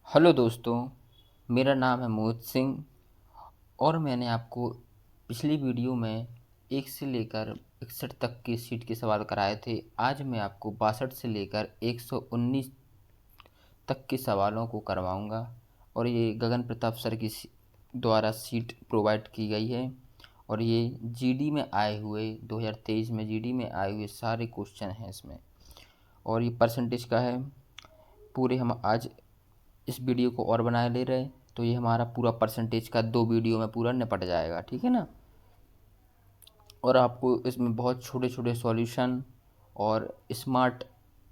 Hello दोस्तों, मेरा नाम है मोहित सिंह और मैंने आपको पिछली वीडियो में 1 से लेकर 61 तक की सीट के सवाल कराए थे। आज मैं आपको 62 से लेकर 119 तक के सवालों को करवाऊंगा और ये गगन प्रताप सर की द्वारा सीट प्रोवाइड की गई है और ये जीडी में आए हुए 2023 में जीडी में आए हुए सारे क्वेश्चन हैं इसमें और ये परसेंटेज का है। पूरे हम आज इस वीडियो को और बनाए ले रहे तो ये हमारा पूरा परसेंटेज का 2 वीडियो में पूरा निपट जाएगा, ठीक है ना। और आपको इसमें बहुत छोटे छोटे सॉल्यूशन और स्मार्ट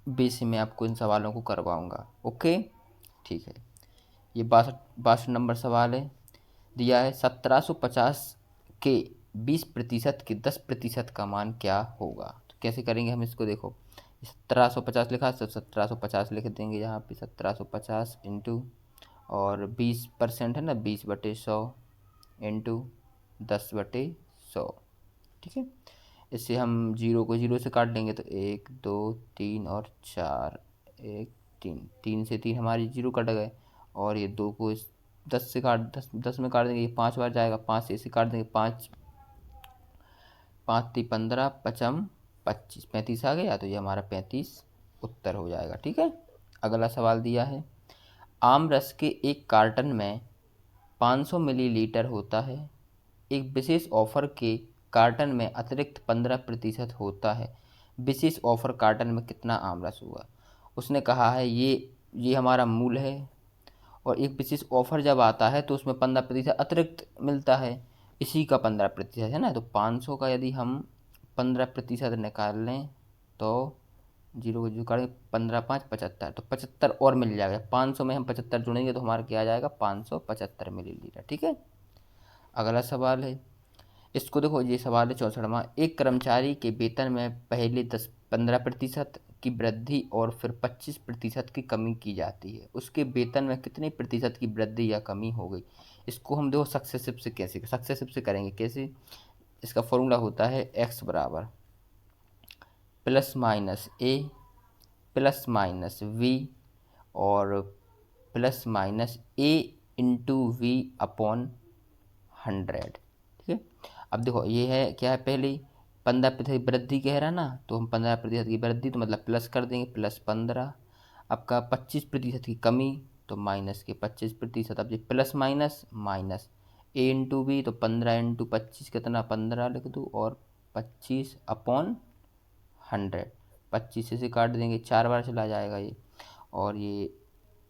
वे से मैं आपको इन सवालों को करवाऊंगा। ओके, ठीक है। ये 62 नंबर सवाल है। दिया है 1750 के 20% के 10% का मान क्या होगा। तो कैसे करेंगे हम इसको, देखो 1750 लिखा तो 1750 लिख देंगे यहाँ पे 1750 इंटू और 20% है ना, 20/100 इंटू 10/100, ठीक है। इससे हम जीरो को जीरो से काट लेंगे तो 1 2 3 और 4, 1 3, 3 से 3 हमारी जीरो कट गए और ये 2 को इस 10 से काट 10 में काट देंगे, ये 5 बार जाएगा, 5 से इसे काट देंगे, 5 5 × 15 पचम 25, 35 आ गया तो ये हमारा 35 उत्तर हो जाएगा, ठीक है। अगला सवाल दिया है आम रस के एक कार्टन में 500 मिलीलीटर होता है। एक विशेष ऑफर के कार्टन में अतिरिक्त 15% होता है। विशेष ऑफर कार्टन में कितना आम रस हुआ। उसने कहा है ये हमारा मूल है और एक विशेष ऑफर जब आता है तो उसमें 15% अतिरिक्त मिलता है, इसी का 15% है ना। तो 500 का यदि हम 15% निकाल लें तो जीरो को जो काटेंगे 15 5 75, तो 75 और मिल जाएगा। 500 में हम 75 जोड़ेंगे तो हमारा क्या आ जाएगा 575 मिलीलीटर, ठीक है। अगला सवाल है, इसको देखो, ये सवाल है 64वां। एक कर्मचारी के वेतन में पहले 15% की वृद्धि और फिर 25% की कमी की जाती है। उसके वेतन में कितने प्रतिशत की वृद्धि या कमी हो गई। इसको हम देखो सक्सेसिव से करेंगे कैसे। इसका फॉर्मूला होता है x बराबर plus minus a plus minus v और plus minus a into v upon 100, ठीक है। अब देखो ये है क्या है, पहले 15% वृद्धि कह रहा ना, तो हम 15% की वृद्धि तो मतलब प्लस कर देंगे, प्लस 15। आपका 25% की कमी तो माइनस के 25%। अब ये plus minus minus a into B, तो 15 इंटू 25 कितना 15 लिख दूँ और 25 अपॉन 100, 25 से काट देंगे, 4 बार चला जाएगा ये और ये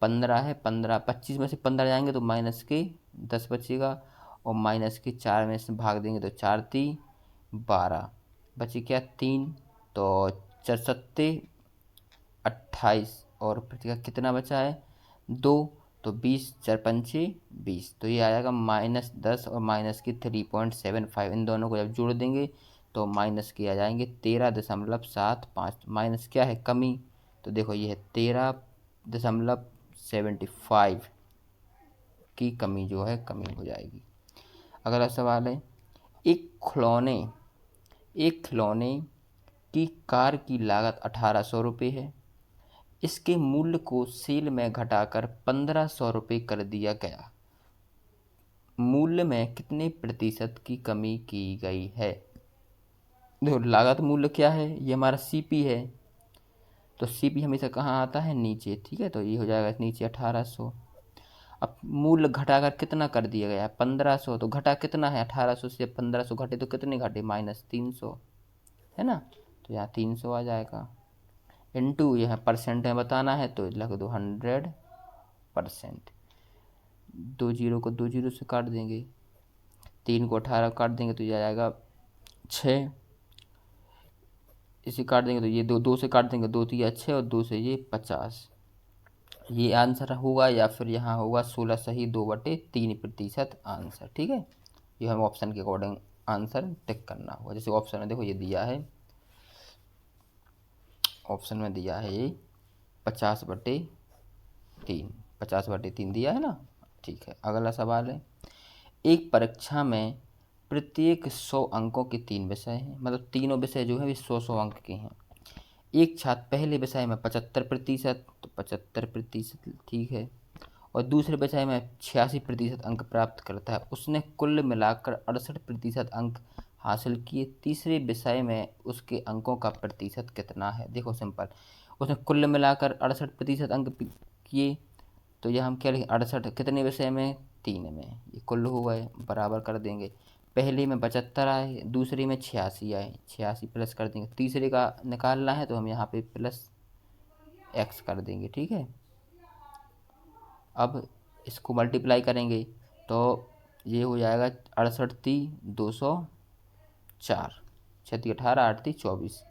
15 है, 15 25 में से 15 जाएंगे तो माइनस के 10 बचेगा और माइनस के 4 में से भाग देंगे तो 4 3 12 बचे क्या 3, तो 4 सत्ते 28 और प्रतिका कितना बचा है 2, तो 20 4 पंचे 20, तो ये आएगा -10 और माइनस की 3.75। इन दोनों को जब जोड़ देंगे तो माइनस के आ जाएंगे 13.75। माइनस क्या है कमी, तो देखो ये है 13.75 की कमी जो है कमी हो जाएगी। अगला सवाल है, एक खिलौने की कार की लागत 1800 रुपये है। इसके मूल्य को सेल में घटाकर 1500 रुपये कर दिया गया। मूल्य में कितने प्रतिशत की कमी की गई है। देखो लागत मूल्य क्या है, ये हमारा सीपी है, तो सीपी हमेशा कहाँ आता है नीचे, ठीक है। तो ये हो जाएगा नीचे 1800। अब मूल्य घटाकर कितना कर दिया गया है 1500, तो घटा कितना है 1800 से 1500 घटे तो कितने घटे -300, है ना। तो यहाँ 300 आ जाएगा इंटू यहाँ परसेंट में बताना है तो लिख दो 100%। 2 जीरो को 2 जीरो से काट देंगे, 3 को 18 काट देंगे तो ये आ जाएगा 6, इसे काट देंगे तो ये 2 से काट देंगे, 2 3 6 और 2 से ये 50। ये आंसर होगा या फिर यहाँ होगा 16 सही 2/3% आंसर, ठीक है। ये हम ऑप्शन के अकॉर्डिंग आंसर टिक करना होगा। जैसे ऑप्शन में देखो ये दिया है, ऑप्शन में दिया है ये 50/3, 50/3 दिया है ना, ठीक है। अगला सवाल है, एक परीक्षा में प्रत्येक 100 अंकों के 3 विषय हैं, मतलब तीनों विषय जो है 100 अंक के हैं। एक छात्र पहले विषय में 75%, तो 75%, ठीक है, और दूसरे विषय में 86% अंक प्राप्त करता है, उसने कुल मिलाकर 68% अंक हासिल किए, तीसरे विषय में उसके अंकों का प्रतिशत कितना है? देखो सिंपल, उसने कुल मिलाकर 68% अंक किए, तो यह हम क्या लिखें, 68 कितने विषय में, 3 में, ये कुल हो गए, बराबर कर देंगे। पहले में 75 आए, दूसरे में 86 आए, 86 प्लस कर देंगे, तीसरे का निकालना है तो हम यहाँ पे प्लस x कर देंगे, ठीक है। अब इसको मल्टीप्लाई करेंगे तो ये हो जाएगा 68 × 204, 36 18 8 3 24,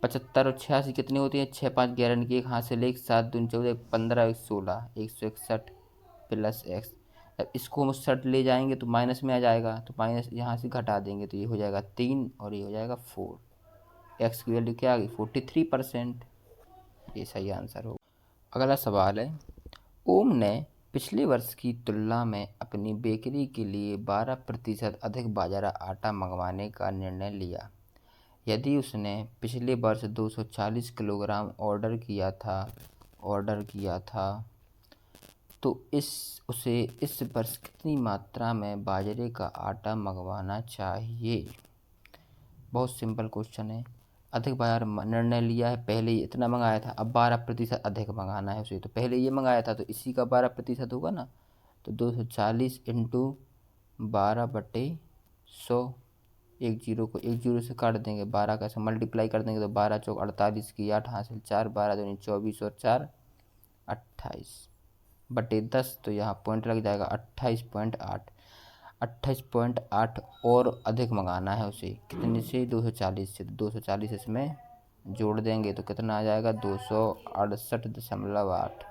75 और 86 कितनी होती है, 6 5 11 की, एक हाथ से लेके 7 दूनी 14, 15 16, 161 प्लस x। अब इसको हम 60 ले जाएंगे तो माइनस में आ जाएगा, तो माइनस यहाँ से घटा देंगे तो ये हो जाएगा 3 और ये हो जाएगा 4। x की वैल्यू क्या आ गई, 43%। ये सही आंसर होगा। अगला सवाल है, ओम ने पिछले वर्ष की तुलना में अपनी बेकरी के लिए 12% अधिक बाजरा आटा मंगवाने का निर्णय लिया। यदि उसने पिछले वर्ष 240 किलोग्राम ऑर्डर किया था तो उसे इस वर्ष कितनी मात्रा में बाजरे का आटा मंगवाना चाहिए? बहुत सिंपल क्वेश्चन है। अधिक बाजार निर्णय लिया है, पहले ही इतना मंगाया था, अब 12% अधिक मंगाना है उसे, तो पहले ये मंगाया था तो इसी का 12% होगा ना, तो 240 इंटू 12/100, एक जीरो को एक जीरो से काट देंगे, 12 का से मल्टीप्लाई कर देंगे तो 12 चौक 48 की 8 हासिल 4, 12 दूनी 24 और 4 28/10, तो यहाँ पॉइंट लग जाएगा 28.8। 28.8 और अधिक मंगाना है उसे, कितने से, 240 से, तो 240 इसमें जोड़ देंगे तो कितना आ जाएगा, 268.8।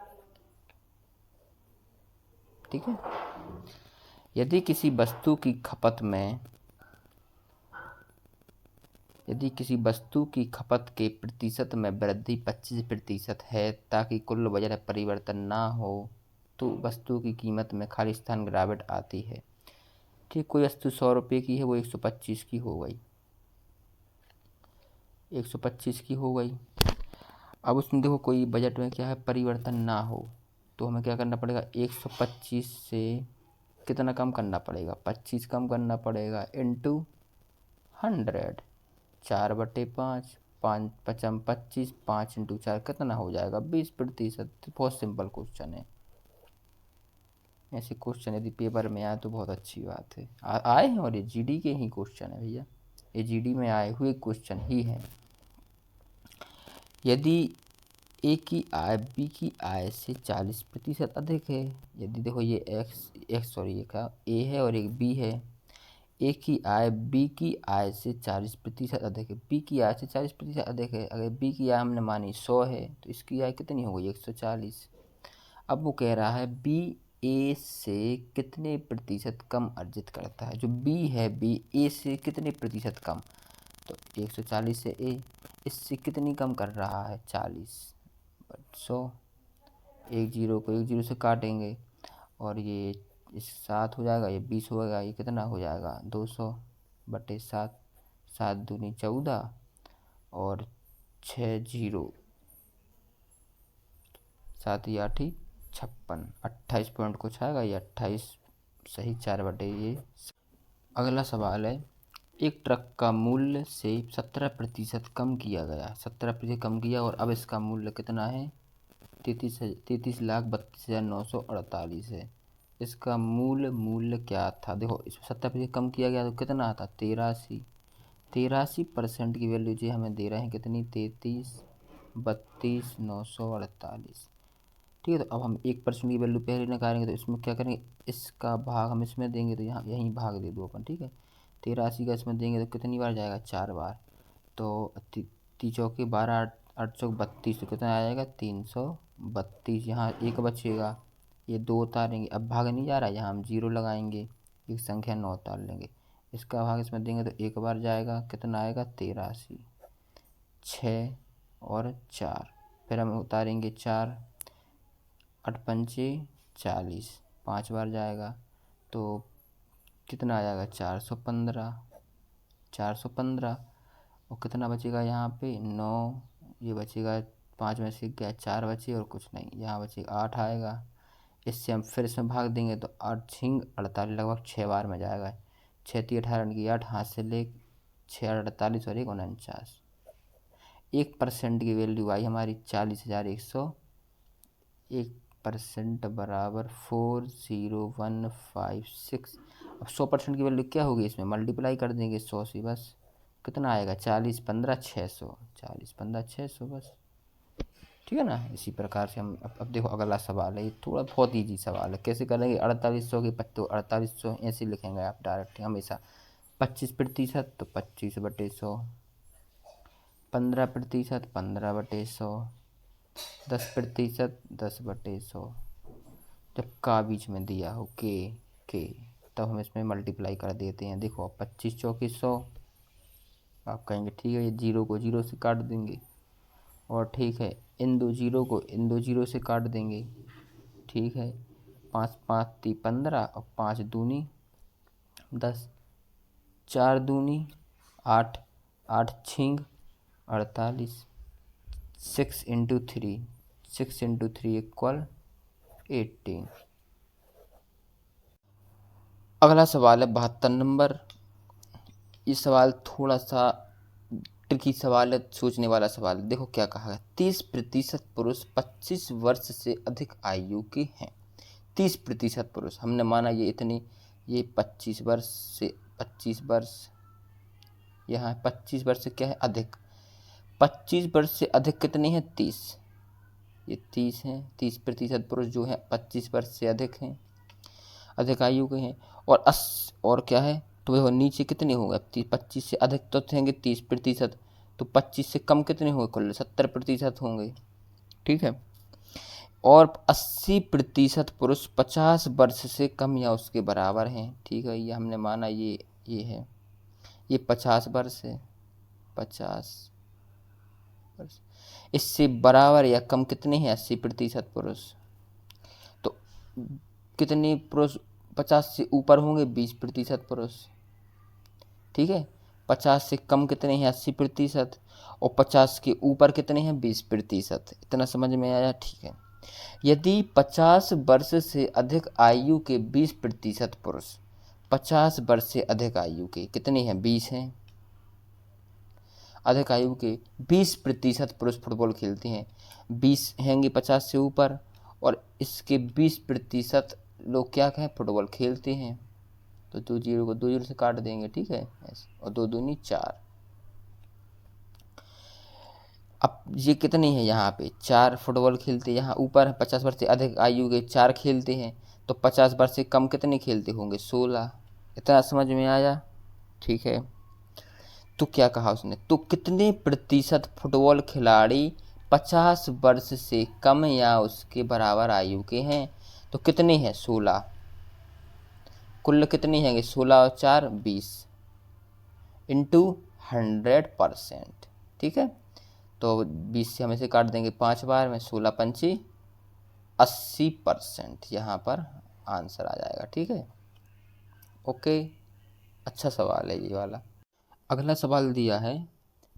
ठीक है। यदि किसी वस्तु की खपत के प्रतिशत में वृद्धि 25% है ताकि कुल बाजार परिवर्तन ना हो तो वस्तु की कीमत में खालिस्तान गिरावट आती है। ठीक, कोई वस्तु 100 रुपये की है, वो 125 की हो गई, 125 की हो गई। अब उसमें देखो कोई बजट में क्या है, परिवर्तन ना हो, तो हमें क्या करना पड़ेगा, 125 से कितना कम करना पड़ेगा, 25 कम करना पड़ेगा, इंटू 100, 4/5, 5 5 25, 5 इंटू 4 कितना हो जाएगा, 20%। बहुत सिंपल क्वेश्चन है। ऐसे क्वेश्चन यदि पेपर में आए तो बहुत अच्छी बात है। आए हैं, और ये जीडी के ही क्वेश्चन है भैया, ये जीडी में आए हुए क्वेश्चन ही हैं। यदि ए की आय बी की आय से 40% अधिक है, यदि देखो ये ये का ए है और एक बी है, ए की आय बी की आय से 40% अधिक है, बी की आय से 40% अधिक है। अगर बी की आय हमने मानी 100 है तो इसकी आय कितनी हो गई, 140। अब वो कह रहा है बी ए से कितने प्रतिशत कम अर्जित करता है, जो बी है, बी ए से कितने प्रतिशत कम, तो 140 से ए इससे कितनी कम कर रहा है, 40, 100, एक जीरो को एक जीरो से काटेंगे और ये इस 7 हो जाएगा, ये 20 होगा, ये कितना हो जाएगा, 200/7, 7 दूनी 14 और 6 जीरो, 7 या 8 56, 28 पॉइंट कुछ आएगा, ये 28 सही, 4 ये। अगला सवाल है, एक ट्रक का मूल्य से 17% कम किया गया, 17% कम किया और अब इसका मूल्य कितना है, 33,32,948 है। इसका मूल्य क्या था, देखो इसमें 70% कम किया गया तो कितना आता, 83% की वैल्यू जो हमें दे रहे हैं कितनी, 33,32,948। ठीक है, तो अब हम 1% की वैल्यू पहले निकालेंगे तो इसमें क्या करेंगे, इसका भाग हम इसमें देंगे तो यहाँ यहीं भाग दे दो अपन। ठीक है, 83 का इसमें देंगे तो कितनी बार जाएगा, 4 बार, तो 3 12 8 चौक 32, तो कितना आ जाएगा, 332। यहाँ एक बचेगा, ये 2 उतारेंगे, अब भाग नहीं जा रहा, यहाँ हम 0 लगाएंगे, एक संख्या 9 उतार लेंगे, इसका भाग इसमें देंगे तो एक बार जाएगा, कितना आएगा, 83, 6 और 4, फिर हम उतारेंगे 4, 8 पंचे 40, 5 बार जाएगा तो कितना आ जाएगा, 415, 415 और कितना बचेगा यहाँ पे, 9, ये बचेगा 5 में से गया 4 बचे और कुछ नहीं, यहाँ बचेगा 8 आएगा, इससे हम फिर इसमें भाग देंगे तो 8×48 लगभग 6 बार में जाएगा। 6×3 = 18 की 8 हाथ से ले 6×48 और 1×49। 1% की वैल्यू आई हमारी 40,100। 1% बराबर 40156। अब 100% की वैल्यू क्या होगी, इसमें मल्टीप्लाई कर देंगे 100 से, बस कितना आएगा 40×15=600। 40×15=600 बस, ठीक है ना। इसी प्रकार से हम अब देखो अगला सवाल है, ये थोड़ा बहुत ईजी सवाल है। कैसे करेंगे, 4800 के पत्तों 4800 ऐसे लिखेंगे आप डायरेक्ट हमेशा। 25% तो 25/100, 15% 15/100, 10% 10/100। जब का बीच में दिया हो के तब हम इसमें मल्टीप्लाई कर देते हैं। देखो 25 चौके 100। आप कहेंगे ठीक है, ये जीरो को जीरो से काट देंगे, और ठीक है इन दो जीरो को इन दो जीरो से काट देंगे, ठीक है। 5 5 × 15 और 5 दूनी 10, 4 दूनी 8, 8 छिंग 48, 6×3 6×3 = 18। अगला सवाल है 72 नंबर। ये सवाल थोड़ा सा ट्रिकी सवाल है, सोचने वाला सवाल है। देखो क्या कहा है, 30% पुरुष 25 वर्ष से अधिक आयु के हैं। 30% पुरुष, हमने माना ये इतनी, ये 25 वर्ष से 25 वर्ष, यहाँ 25 वर्ष से क्या है अधिक। 25 वर्ष से अधिक कितनी है 30, ये 30 हैं। 30% पुरुष जो है 25 वर्ष से अधिक हैं, अधिक आयु के हैं। और क्या है, तो वह नीचे कितने होंगे, 25 से अधिक तो थे 30%, तो 25 से कम कितने होंगे, कुल 70% होंगे, ठीक है। और 80% पुरुष 50 वर्ष से कम या उसके बराबर हैं, ठीक है। ये हमने माना ये है, ये 50 वर्ष है, 50 वर्ष। इससे बराबर या कम कितने हैं 80% पुरुष, तो कितने पुरुष 50 से ऊपर होंगे, 20% पुरुष, ठीक है। 50 से कम कितने हैं 80%, और 50 के ऊपर कितने हैं 20%। इतना समझ में आया, ठीक है। यदि 50 वर्ष से अधिक आयु के 20% पुरुष, 50 वर्ष से अधिक आयु के कितने हैं 20 हैं, अधिक आयु के 20% पुरुष फुटबॉल खेलते हैं, 20 हैंगे 50 से ऊपर, और इसके 20% लोग क्या कहें फुटबॉल खेलते हैं, तो 2 जीरो को 2 जीरो से काट देंगे, ठीक है। और 2 दूनी 4। अब ये कितनी है, यहाँ पे 4 फुटबॉल खेलते हैं, यहाँ ऊपर 50 वर्ष से अधिक आयु के 4 खेलते हैं, तो 50 वर्ष से कम कितने खेलते होंगे 16। इतना समझ में आया, ठीक है। तो क्या कहा उसने, तो कितने प्रतिशत फुटबॉल खिलाड़ी 50 वर्ष से कम या उसके बराबर आयु के हैं, तो कितने हैं 16। कुल कितने हैं 16 और 4 20 इंटू 100%, ठीक है। तो 20 से हम इसे काट देंगे 5 बार में, 16 पंची 80%, यहाँ पर आंसर आ जाएगा, ठीक है। ओके, अच्छा सवाल है ये वाला। अगला सवाल दिया है,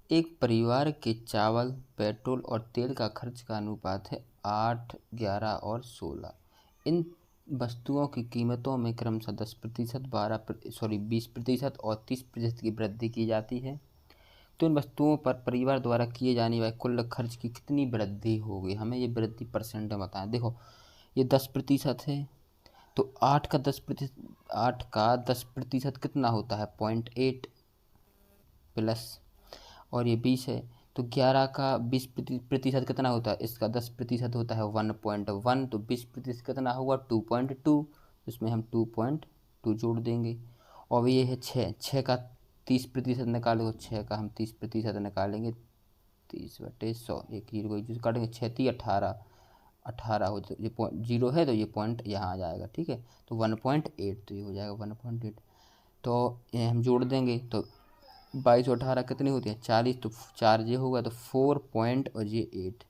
एक परिवार के चावल, पेट्रोल और तेल का खर्च का अनुपात है 8, 11 और 16। इन वस्तुओं की कीमतों में क्रमशः 10%, 20% और 30% की वृद्धि की जाती है। तो इन वस्तुओं पर परिवार द्वारा किए जाने वाले कुल खर्च की कितनी वृद्धि होगी, हमें ये वृद्धि परसेंट में बताएं। देखो ये 10% है, तो 8 का 10% कितना होता है 0.8 प्लस, और ये 20 है, तो 11 का 20% कितना होता है, इसका 10% होता है 1.1, तो 20% कितना होगा 2.2, इसमें हम 2.2 जोड़ देंगे। और ये है 6 का 30% निकालो, 6 का हम 30% निकालेंगे, 30/100, एक जीरो को एक काटेंगे, 6 18 18 हो, तो ये जीरो है, तो ये पॉइंट यहाँ आ जाएगा, ठीक है। तो 1.8, तो ये हो जाएगा 1.8, तो ये हम जोड़ देंगे, तो 22 और 18 कितनी होती है 40, तो 4 ये होगा, तो 4 पॉइंट और ये 8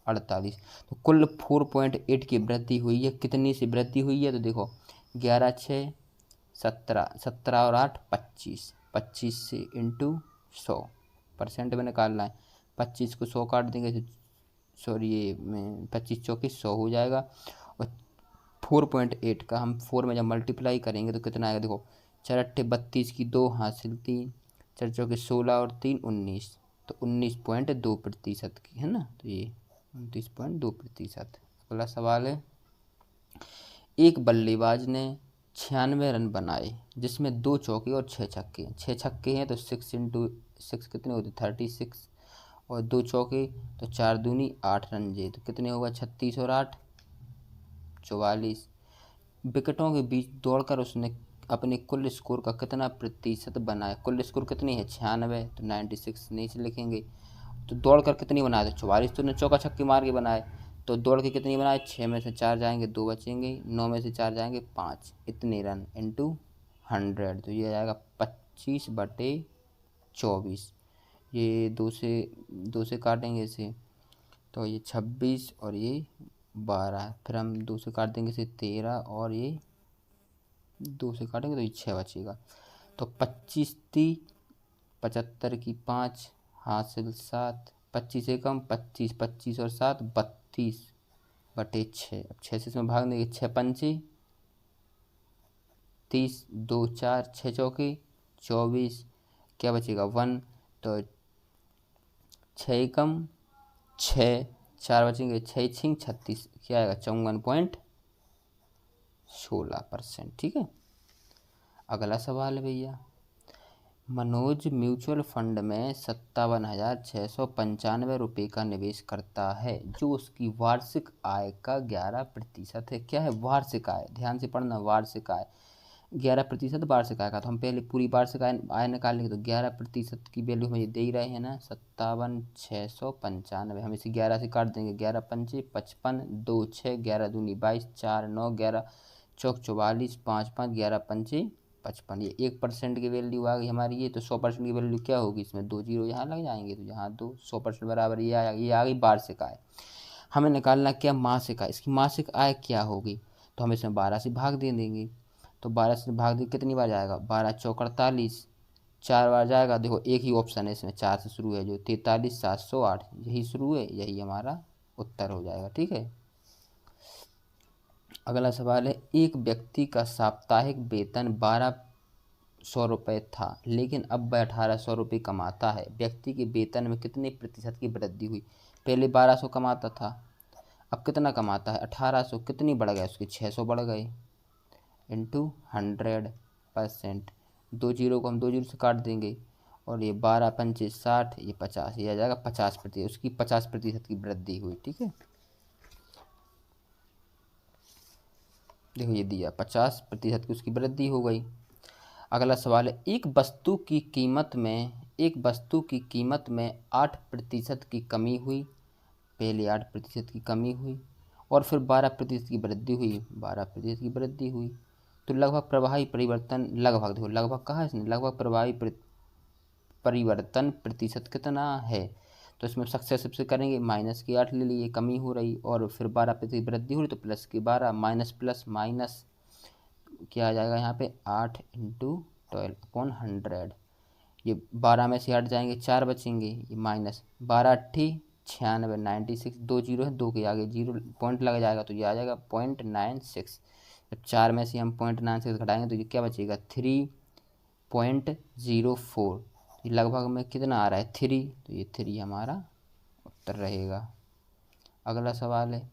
48, तो कुल 4.8 की वृद्धि हुई है। कितनी से वृद्धि हुई है, तो देखो 11 6 17, 17 और 8 25, 25 से इंटू 100% में निकालना है। 25 को 100 काट देंगे, तो सॉरी ये 25 चौके 100 हो जाएगा, और 4.8 का हम 4 में जब मल्टीप्लाई करेंगे तो कितना आएगा, देखो 4 अट्ठे 32 की 2 हासिल 3, 4 चौके 16 और 3 19, तो 19.2% की है ना, तो ये 29.2%। अगला सवाल है, एक बल्लेबाज ने 96 रन बनाए जिसमें 2 चौके और 6 छक्के। 6 छक्के हैं तो 6 कितने होते 36, और 2 चौके तो 4 दूनी 8 रन जे, तो कितने होगा 36 और 8 44। विकेटों के बीच दौड़कर उसने अपने कुल स्कोर का कितना प्रतिशत बनाया। कुल स्कोर कितनी है 96, तो 96 नीचे लिखेंगे। तो दौड़कर कितनी बनाए, तो 44 तो ने चौका छक्के मार के बनाए, तो दौड़ के कितनी बनाए, 6 में से 4 जाएंगे 2 बचेंगे, 9 में से 4 जाएंगे 5, इतने रन इंटू 100, तो ये आ जाएगा 25/24। ये 2 से काटेंगे इसे तो ये 26 और ये 12, फिर हम 2 से काट देंगे इसे 13 और ये 2 से काटेंगे तो ये 6 बचेगा। तो 25 × 75 की 5 हासिल 7, 25 एकम 25, 25 और 7 32/6। अब 6 से इसमें भाग देंगे, 6 पंचे 30, 2 4 6 चौके 24, क्या बचेगा 1, तो 6 एकम 6, 4 बचेंगे 6 छिंग 36, क्या आएगा 54.16%। ठीक है। अगला सवाल है भैया, मनोज म्यूचुअल फंड में 57,695 रुपये का निवेश करता है जो उसकी वार्षिक आय का 11% है। क्या है वार्षिक आय, ध्यान से पढ़ना, वार्षिक आय 11% वार्षिक आय का। तो हम पहले पूरी वार्षिक आय निकालेंगे तो 11% की वैल्यू हमें दे ही रहे हैं ना 57,695। हम इसे 11 से काट देंगे, 11 पंचे 55, 2 6, 11 दूनी 22, 4 9, 11 चौक 44, 5 5, 11 पंचे 55। ये 1% की वैल्यू आ गई हमारी, ये तो 100% की वैल्यू क्या होगी, इसमें 2 जीरो यहाँ लग जाएंगे तो यहाँ 2, 100% बराबर ये आ गई वार्षिक आय। हमें निकालना क्या मासिक आय, इसकी मासिक आय क्या होगी, तो हम इसमें 12 से भाग दे देंगे, तो 12 से भाग दे कितनी बार जाएगा, 12 चौक 48, 4 बार जाएगा। देखो एक ही ऑप्शन है इसमें 4 से शुरू है जो 43 708, यही शुरू है, यही हमारा उत्तर हो जाएगा। ठीक है। अगला सवाल है, एक व्यक्ति का साप्ताहिक वेतन 1200 रुपये था लेकिन अब वह 1800 रुपये कमाता है। व्यक्ति के वेतन में कितने प्रतिशत की वृद्धि हुई। पहले 1200 कमाता था, अब कितना कमाता है 1800, कितनी बढ़ गए उसके 600 बढ़ गए इंटू 100%। 2 जीरो को हम 2 जीरो से काट देंगे और ये 12 पंचे 60, ये 50, ये आ जाएगा 50%, उसकी 50% की वृद्धि हुई। ठीक है, देखो ये दिया 50% की उसकी वृद्धि हो गई। अगला सवाल है, एक वस्तु की कीमत में 8% की कमी हुई। पहले 8% की कमी हुई और फिर 12% की वृद्धि हुई, 12% की वृद्धि हुई, तो लगभग प्रभावी परिवर्तन, लगभग देखो लगभग कहा है इसने, लगभग प्रभावी परिवर्तन प्रतिशत कितना है, तो इसमें सक्सेस सबसे करेंगे, माइनस की 8 ले लिए, कमी हो रही, और फिर 12% वृद्धि हो रही तो प्लस की 12, माइनस प्लस माइनस क्या आ जाएगा यहाँ पे 8 इंटू 12/100। ये 12 में से 8 जाएंगे 4 बचेंगे, ये माइनस 12 अट्ठी 96, 96, 2 जीरो है, 2 के आगे जीरो पॉइंट लग जाएगा तो ये आ जाएगा 0.96। जब 4 में से हम 0.96 घटाएंगे तो ये क्या बचेगा 3.04। ये लगभग में कितना आ रहा है 3, तो ये 3 हमारा उत्तर रहेगा। अगला सवाल है,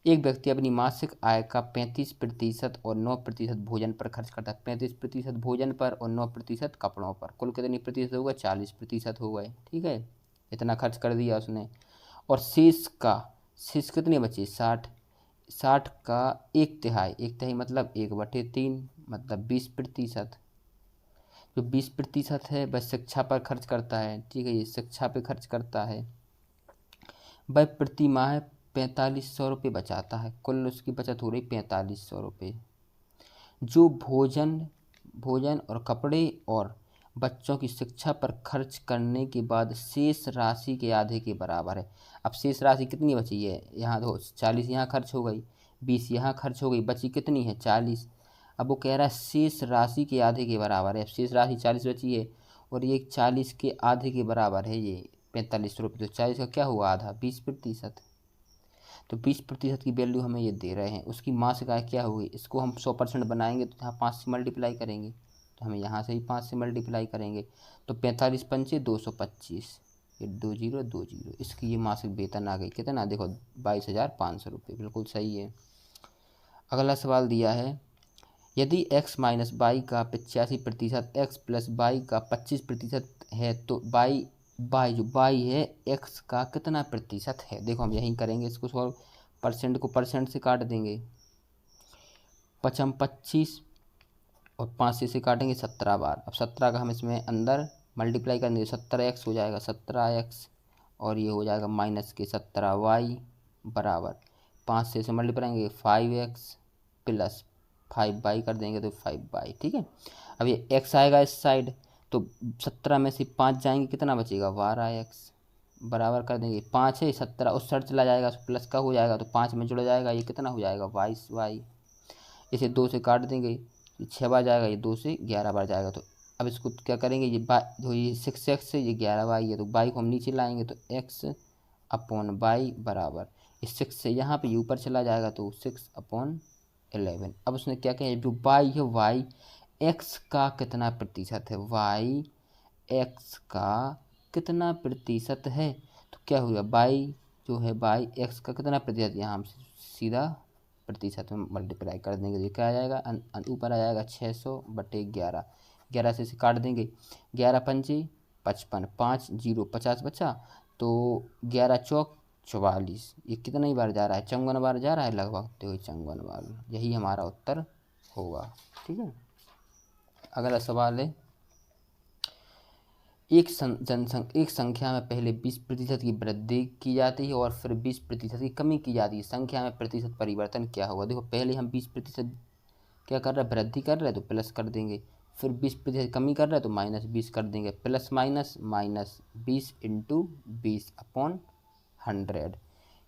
एक व्यक्ति अपनी मासिक आय का 35% और 9% भोजन पर खर्च करता है। 35% भोजन पर और 9% कपड़ों पर, कुल कितनी प्रतिशत होगा 40% हो गए। ठीक है, इतना खर्च कर दिया उसने, और शेष कितने बचे 60, 60 का 1/3, 1/3 मतलब 1/3 मतलब 20%। जो 20% है वह शिक्षा पर खर्च करता है। ठीक है, ये शिक्षा पे खर्च करता है, वह प्रति माह 4500 रुपये बचाता है, कुल उसकी बचत हो रही 4500 रुपये। जो भोजन और कपड़े और बच्चों की शिक्षा पर खर्च करने के बाद शेष राशि के आधे के बराबर है। अब शेष राशि कितनी बची है, यहाँ दो 40 यहाँ खर्च हो गई, 20 यहाँ खर्च हो गई, बची कितनी है 40। अब वो कह रहा है शेष राशि के आधे के बराबर है। अब शेष राशि 40 बची है और ये 40 के आधे के बराबर है ये 4500 रुपये, तो 40 का क्या हुआ आधा 20%। तो 20% की वैल्यू हमें ये दे रहे हैं। उसकी मासिक आय क्या होगी, इसको हम 100% बनाएंगे तो यहाँ 5 से मल्टीप्लाई करेंगे, तो हमें यहाँ से ही 5 से मल्टीप्लाई करेंगे, तो 45 पंचे 225, ये 2020, इसकी ये मासिक वेतन आ गई। कितना, देखो 22,500 रुपये, बिल्कुल सही है। अगला सवाल दिया है, यदि x माइनस वाई का 85% x प्लस वाई का 25% है तो वाई जो वाई है x का कितना प्रतिशत है। देखो हम यहीं करेंगे इसको सॉल्व, परसेंट को परसेंट से काट देंगे, 25 और 5 से काटेंगे 17 बार। अब 17 का हम इसमें अंदर मल्टीप्लाई कर देंगे, 17x हो जाएगा 17x, और ये हो जाएगा माइनस के 17y बराबर 5 से इसे मल्टीप्लाई करेंगे 5x प्लस 5y कर देंगे तो 5y। ठीक है, अब ये x आएगा इस साइड, तो 17 में से 5 जाएंगे, कितना बचेगा 12x बराबर कर देंगे 5 है 17 उस साइड चला जाएगा, प्लस का हो जाएगा तो 5 में जुड़ जाएगा, ये कितना हो जाएगा 22y। इसे 2 से काट देंगे, 6 बार जाएगा, ये 2 से 11 बार जाएगा। तो अब इसको क्या करेंगे, ये तो ये 6x है, ये 11y है, तो y को हम नीचे लाएंगे तो x अपॉन y बराबर, इस 6 से यहाँ पे ऊपर चला जाएगा तो 6/11। अब उसने क्या कहा, जो y है y x का कितना प्रतिशत है, y x का कितना प्रतिशत है, तो क्या होगा y जो है y x का कितना प्रतिशत, यहाँ हम सीधा प्रतिशत में मल्टीप्लाई कर देंगे, तो क्या आ जाएगा, ऊपर आ जाएगा 600/11, 11 से इसे काट देंगे, 11 पंचे 55, 5 0 50 बचा, तो 11 चौक 44, ये कितना ही बार जा रहा है, 54 बार जा रहा है लगभग, तो 54 बार, यही हमारा उत्तर होगा। ठीक है, अगला सवाल है, एक संख्या में पहले 20% की वृद्धि की जाती है और फिर 20% की कमी की जाती है, संख्या में प्रतिशत परिवर्तन क्या होगा। देखो पहले हम 20% क्या कर रहे हैं, वृद्धि कर रहे हैं तो प्लस कर देंगे, फिर 20% कमी कर रहे हैं तो -20 कर देंगे, प्लस माइनस -20 इंटू 20/100,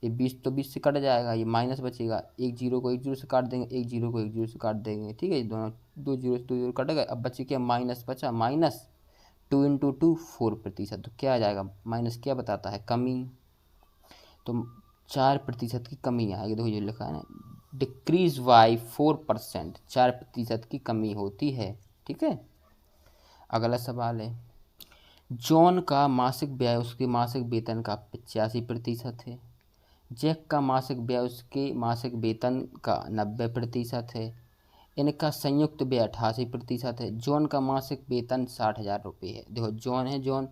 ये 20 तो 20 से कट जाएगा, ये माइनस बचेगा, एक जीरो को एक जीरो से काट देंगे, एक जीरो को एक जीरो से काट देंगे। ठीक है, ये दोनों 2 जीरो से 2 जीरो कट गए, अब बचे क्या, माइनस बचा, -2 इंटू 2 4%, तो क्या आ जाएगा, माइनस क्या बताता है, कमी, तो 4% की कमी आएगी। देखो ये लिखा है ना, डिक्रीज बाई 4%, 4% की कमी होती है। ठीक है, अगला सवाल है, जॉन का मासिक व्यय उसके मासिक वेतन का 85% है, जैक का मासिक व्यय उसके मासिक वेतन का 90% है, इनका संयुक्त व्यय 88% है, जॉन का मासिक वेतन 60,000 रुपये है। देखो जॉन है, जॉन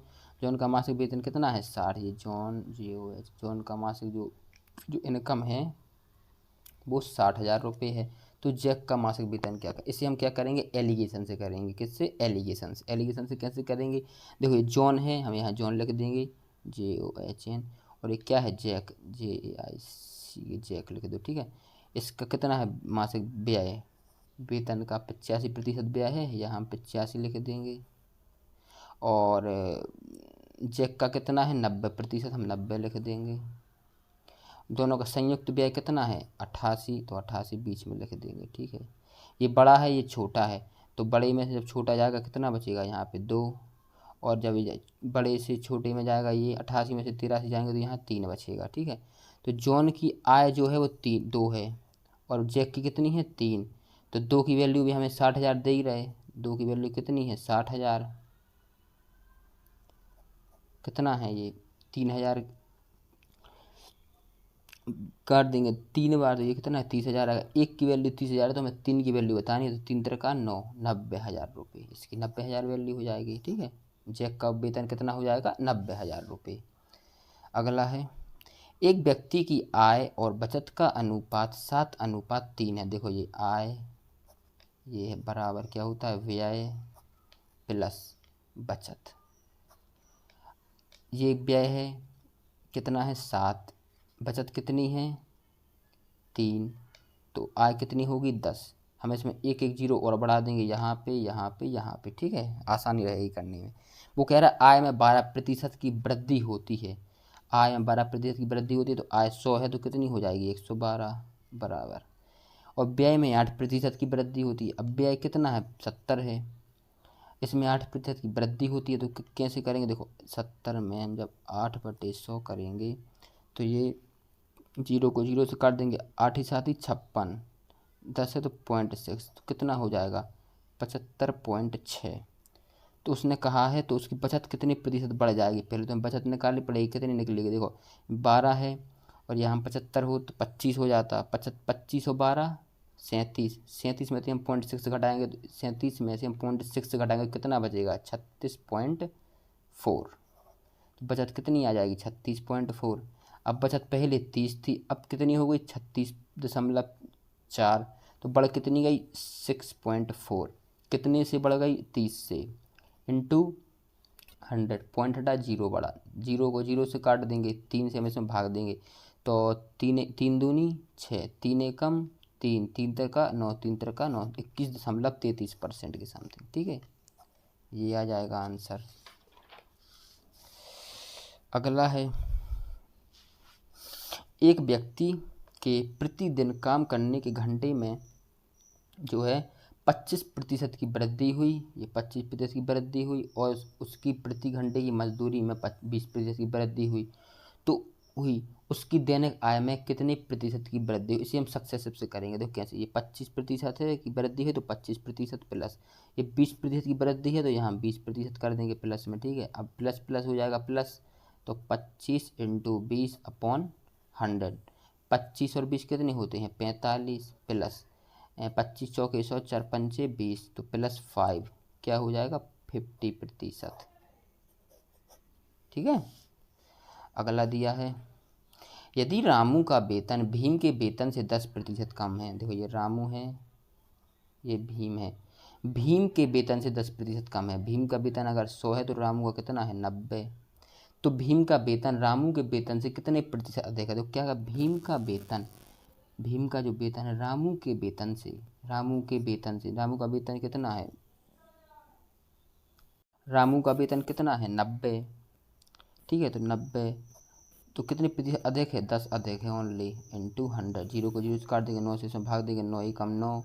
का मासिक वेतन कितना है 60, ये जॉन का मासिक जो इनकम है वो 60,000 रुपये है। तो जैक का मासिक वेतन क्या है, इसे हम क्या करेंगे, एलिगेशन से करेंगे, किससे, एलिगेशन से कैसे करेंगे, देखो ये जॉन है, हम यहाँ जॉन लिख देंगे JOHN, और ये क्या है, जैक JAIC, जैक लिख दो। ठीक है, इसका कितना है मासिक व्यय, वेतन का 85% व्यय है, यहाँ हम 85 लिख देंगे, और जैक का कितना है 90%, हम 90 लिख देंगे, दोनों का संयुक्त व्यय कितना है 88, तो 88 बीच में लिख देंगे। ठीक है, ये बड़ा है ये छोटा है, तो बड़े में से जब छोटा जाएगा कितना बचेगा, यहाँ पे 2, और जब ये बड़े से छोटे में जाएगा, ये 88 में से 83 जाएंगे तो यहाँ 3 बचेगा। ठीक है, तो जॉन की आय जो है वो 2 है, और जैक की कितनी है 3, तो 2 की वैल्यू भी हमें 60,000 दे ही रहे, 2 की वैल्यू कितनी है 60,000, कितना है ये 3,000 काट देंगे 3 बार, तो ये कितना है 30,000 आएगा, एक की वैल्यू 30,000 है तो हमें 3 की वैल्यू बतानी है, तो 3 3 का 9, 90,000 रुपये, इसकी 90,000 वैल्यू हो जाएगी। ठीक है, जैक का वेतन कितना हो जाएगा 90,000 रुपये। अगला है, एक व्यक्ति की आय और बचत का अनुपात 7:3 है। देखो ये आय, ये है बराबर क्या होता है, व्यय प्लस बचत, ये व्यय है कितना है 7, बचत कितनी है 3, तो आय कितनी होगी 10, हम इसमें एक एक जीरो और बढ़ा देंगे, यहाँ पे यहाँ पे यहाँ पे। ठीक है, आसानी रहेगी करने में। वो कह रहा है आय में 12% की वृद्धि होती है, आय में 12% की वृद्धि होती है, तो आय 100 है तो कितनी हो जाएगी 112 बराबर, और व्यय में 8% की वृद्धि होती है, अब व्यय कितना है 70 है, इसमें 8% की वृद्धि होती है, तो कैसे करेंगे, देखो 70 में हम जब 8/100 करेंगे तो ये जीरो को जीरो से काट देंगे, 8 ही 7 ही 56, 10 है तो 0.6, तो कितना हो जाएगा 75.6। तो उसने कहा है तो उसकी बचत कितनी प्रतिशत बढ़ जाएगी, पहले तो हमें बचत निकालनी पड़ेगी, कितनी निकलेगी। देखो 12 है और यहाँ 75 हो तो 25 हो जाता, 25 और 12 37, 37 में से हम 0.6 घटाएंगे तो 37 में से हम 0.6 घटाएंगे कितना बचेगा 36.4। तो बचत कितनी आ जाएगी 36.4। अब बचत पहले 30 थी, अब कितनी हो गई 36.4। तो बढ़ कितनी गई 6.4। कितने से बढ़ गई 30 से, इंटू 100, पॉइंट हटा जीरो बढ़ा, जीरो को जीरो से काट देंगे, 3 से हम इसमें भाग देंगे तो 3 दूनी 6, 3 एकम 3, 3 का 9, 3 का 9, 21.33% के समथिंग। ठीक है, ये आ जाएगा आंसर। अगला है, एक व्यक्ति के प्रतिदिन काम करने के घंटे में जो है 25% की वृद्धि हुई, ये 25% की वृद्धि हुई, और उसकी प्रति घंटे की मजदूरी में 20% की वृद्धि हुई, तो हुई उसकी दैनिक आय में कितने प्रतिशत की वृद्धि हुई। इसे हम सक्सेसिव से करेंगे। देखो कैसे, ये 25% है की वृद्धि है तो 25% प्लस, ये 20% की वृद्धि है तो यहाँ 20% कर देंगे प्लस में। ठीक है, अब प्लस प्लस हो जाएगा प्लस, तो 25 इंटू 20/100, 25 और 20 कितने होते हैं 45, प्लस 25 चौके 100, 4 पंचे 20, तो प्लस 5 क्या हो जाएगा 50%। ठीक है, अगला दिया है, यदि रामू का वेतन भीम के वेतन से 10% कम है। देखो ये रामू है, ये भीम है, भीम के वेतन से 10% कम है। भीम का वेतन अगर 100 है तो रामू का कितना है 90। तो भीम का वेतन रामू के वेतन से कितने प्रतिशत अधिक है। तो क्या है, भीम का वेतन, भीम का जो वेतन है रामू के वेतन से, रामू के वेतन से, रामू का वेतन कितना है, रामू का वेतन कितना है 90। ठीक है, तो 90 तो कितने प्रतिशत अधिक है 10 अधिक है ओनली, इंटू 100, जीरो को जीरो से काट देंगे, 9 से इसमें भाग देंगे, 9 एकम 9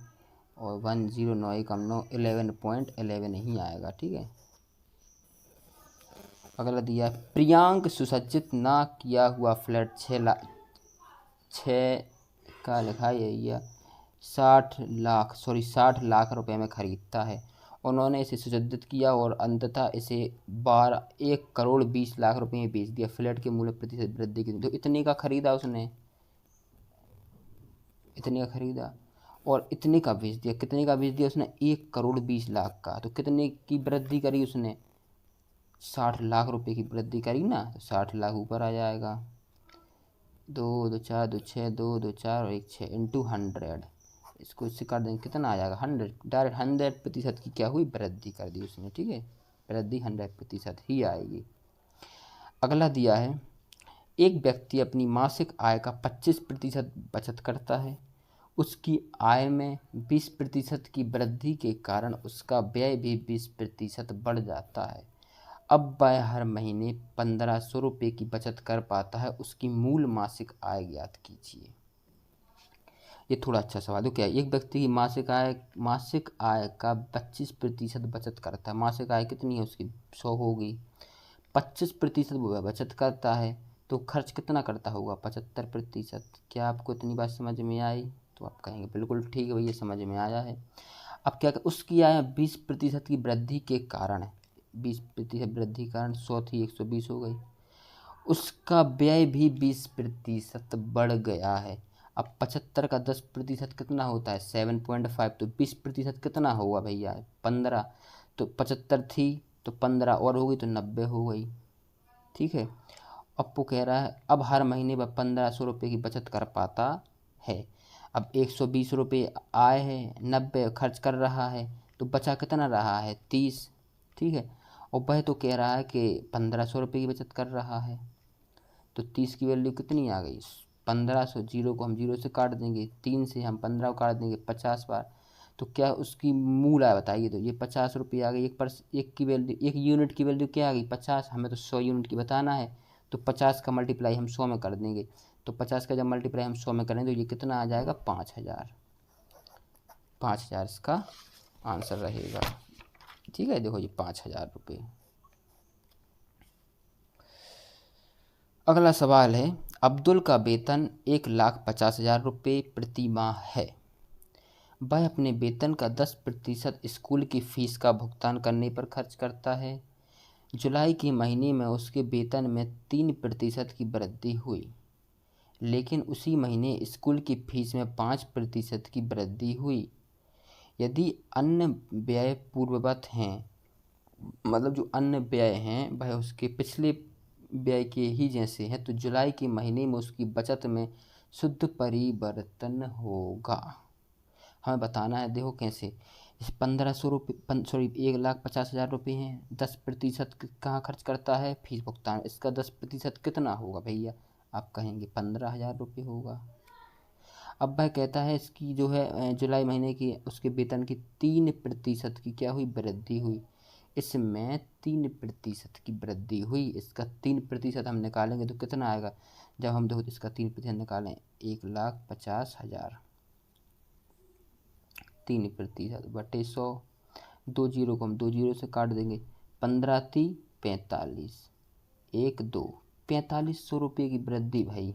और 10, 9 एकम 9, 11.11 ही आएगा। ठीक है, अगला दिया है, प्रियांक सुसज्जित ना किया हुआ फ्लैट 6 का लिखा है या 60 लाख रुपए में खरीदता है। उन्होंने इसे सुसज्जित किया और अंततः इसे 1,20,00,000 रुपए में बेच दिया। फ्लैट के मूल्य प्रतिशत वृद्धि की, तो इतने का खरीदा उसने, इतने का खरीदा और इतने का बेच दिया। कितने का बेच दिया उसने 1,20,00,000 का। तो कितने की वृद्धि करी उसने 60 लाख रुपए की वृद्धि करी ना, तो 60 लाख ऊपर आ जाएगा। 2 2 4 2 6, 2 2 4 और 1 6 इंटू 100, इसको इससे काट देंगे कितना आ जाएगा 100। डायरेक्ट 100% की क्या हुई वृद्धि कर दी उसने। ठीक है, वृद्धि 100% ही आएगी। अगला दिया है, एक व्यक्ति अपनी मासिक आय का 25% बचत करता है। उसकी आय में 20% की वृद्धि के कारण उसका व्यय भी 20% बढ़ जाता है। अब वह हर महीने 1,500 रुपये की बचत कर पाता है। उसकी मूल मासिक आय ज्ञात कीजिए। ये थोड़ा अच्छा सवाल है। क्या एक व्यक्ति की मासिक आय का 25% बचत करता है। मासिक आय कितनी है उसकी 100 होगी, 25% वो बचत करता है तो खर्च कितना करता होगा 75%। क्या आपको इतनी बात समझ में आई, तो आप कहेंगे बिल्कुल ठीक है भैया समझ में आया है। अब क्या उसकी आय 20% की वृद्धि के कारण, 20% वृद्धि के कारण 100 थी 120 हो गई। उसका व्यय भी 20% बढ़ गया है। अब 75 का 10% कितना होता है 7.5, तो 20% कितना होगा भैया 15। तो 75 थी तो 15 और हो गई तो 90 हो गई। ठीक है, अब वो कह रहा है अब हर महीने वह 1,500 रुपये की बचत कर पाता है। अब 120 रुपये आय है, 90 खर्च कर रहा है, तो बचा कितना रहा है 30। ठीक है, और वह तो कह रहा है कि 1,500 रुपये की बचत कर रहा है, तो 30 की वैल्यू कितनी आ गई 1,500। जीरो को हम जीरो से काट देंगे, 3 से हम 15 को काट देंगे 50 बार, तो क्या उसकी मूल आय बताइए। तो ये 50 रुपये आ गई। एक की वैल्यू, एक यूनिट की वैल्यू क्या आ गई 50, हमें तो 100 यूनिट की बताना है, तो 50 का मल्टीप्लाई हम 100 में कर देंगे। तो 50 का जब मल्टीप्लाई हम 100 में करें तो ये कितना आ जाएगा 5,000। 5,000 इसका आंसर रहेगा। ठीक है, देखो ये 5,000 रुपये। अगला सवाल है, अब्दुल का वेतन 1,50,000 रुपये प्रति माह है। वह अपने वेतन का 10% स्कूल की फीस का भुगतान करने पर खर्च करता है। जुलाई के महीने में उसके वेतन में 3% की वृद्धि हुई, लेकिन उसी महीने स्कूल की फीस में 5% की वृद्धि हुई। यदि अन्य व्यय पूर्ववत हैं, मतलब जो अन्य व्यय हैं वह उसके पिछले व्यय के ही जैसे हैं, तो जुलाई के महीने में उसकी बचत में शुद्ध परिवर्तन होगा। हमें बताना है, देखो कैसे। इस 1,50,000 रुपये हैं, 10% कहाँ खर्च करता है, फीस भुगतान। इसका 10% कितना होगा भैया, आप कहेंगे 15,000 रुपये होगा। अब वह कहता है इसकी जो है जुलाई महीने की उसके वेतन की 3% की क्या हुई, वृद्धि हुई। इसमें 3% की वृद्धि हुई, इसका 3% हम निकालेंगे तो कितना आएगा। जब हम देखो इसका 3% निकालें, 1,50,000, 3% बटे 100, 2 जीरो को हम 2 जीरो से काट देंगे, 15×3 = 45, 4500 रुपये की वृद्धि भाई।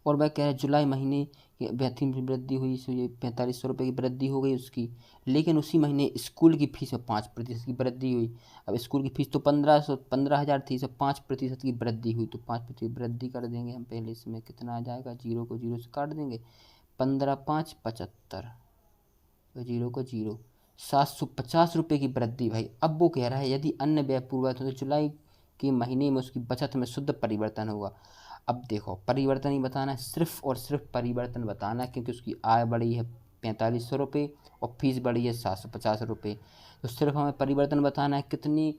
और वह कह रहा है जुलाई महीने की वेतन में वृद्धि हुई, सो ये 4500 रुपये की वृद्धि हो गई उसकी, लेकिन उसी महीने स्कूल की फीस में 5% की वृद्धि हुई। अब स्कूल की फीस तो 15,000 थी, सब 5% की वृद्धि हुई, तो 5% वृद्धि कर देंगे हम पहले। इसमें कितना आ जाएगा, जीरो को जीरो से काट देंगे, 15×5 = 75, जीरो को जीरो, 750 रुपये की वृद्धि भाई। अब वो कह रहा है यदि अन्य व्यय पूर्ववत हो तो जुलाई के महीने में उसकी बचत में शुद्ध परिवर्तन होगा। अब देखो परिवर्तन ही बताना है, सिर्फ और सिर्फ परिवर्तन बताना है, क्योंकि उसकी आय बढ़ी है 4500 रुपये और फीस बढ़ी है 750 रुपये, तो सिर्फ हमें परिवर्तन बताना है कितनी।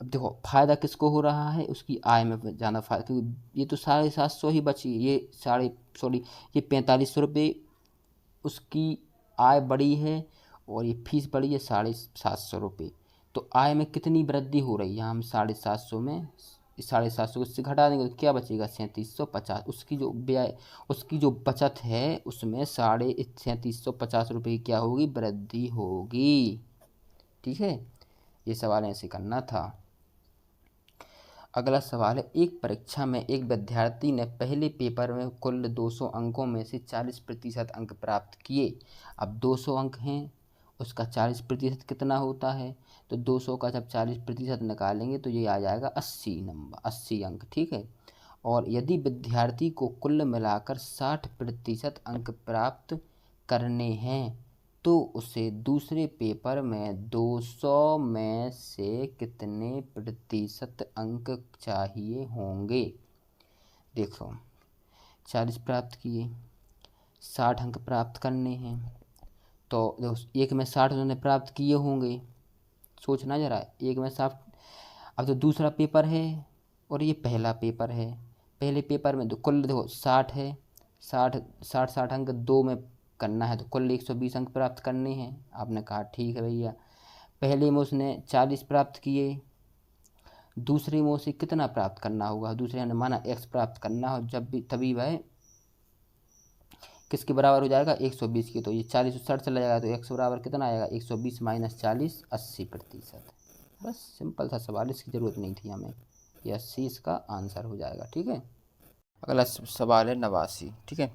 अब देखो फ़ायदा किसको हो रहा है, उसकी आय में ज़्यादा फ़ायदा, क्योंकि ये तो 750 ही बची, ये ये 4500 रुपये उसकी आय बढ़ी है और ये फीस बढ़ी है 750 रुपये। तो आय में कितनी वृद्धि हो रही है, हम 750 में 750 उससे घटा देंगे तो क्या बचेगा, 3750। उसकी जो व्यय, उसकी जो बचत है उसमें 3750 रुपये की क्या होगी, वृद्धि होगी। ठीक है, ये सवाल ऐसे करना था। अगला सवाल है, एक परीक्षा में एक विद्यार्थी ने पहले पेपर में कुल 200 अंकों में से 40% अंक प्राप्त किए। अब 200 अंक हैं, उसका 40% कितना होता है, तो 200 का जब 40% निकालेंगे तो ये आ जाएगा 80 नंबर, 80 अंक। ठीक है, और यदि विद्यार्थी को कुल मिलाकर 60% अंक प्राप्त करने हैं तो उसे दूसरे पेपर में 200 में से कितने प्रतिशत अंक चाहिए होंगे। देखो 40 प्राप्त किए, 60 अंक प्राप्त करने हैं, तो देखो एक में 60 उन्होंने प्राप्त किए होंगे, सोचना जरा, एक में 60। अब तो दूसरा पेपर है और ये पहला पेपर है। पहले पेपर में तो कुल देखो 60 है, 60 अंक दो में करना है तो कुल 120 अंक प्राप्त करने हैं। आपने कहा ठीक है भैया। पहले में उसने 40 प्राप्त किए, दूसरे में उसे कितना प्राप्त करना होगा, दूसरे ने माना x प्राप्त करना हो, जब भी तभी वह किसके बराबर हो जाएगा, 120 की। तो ये 40 60 चला जाएगा तो x बराबर कितना आएगा, 120 - 40, 80%। बस सिंपल सा सवाल, इसकी ज़रूरत नहीं थी हमें, ये 80 इसका आंसर हो जाएगा। ठीक है, अगला सवाल है 89। ठीक है,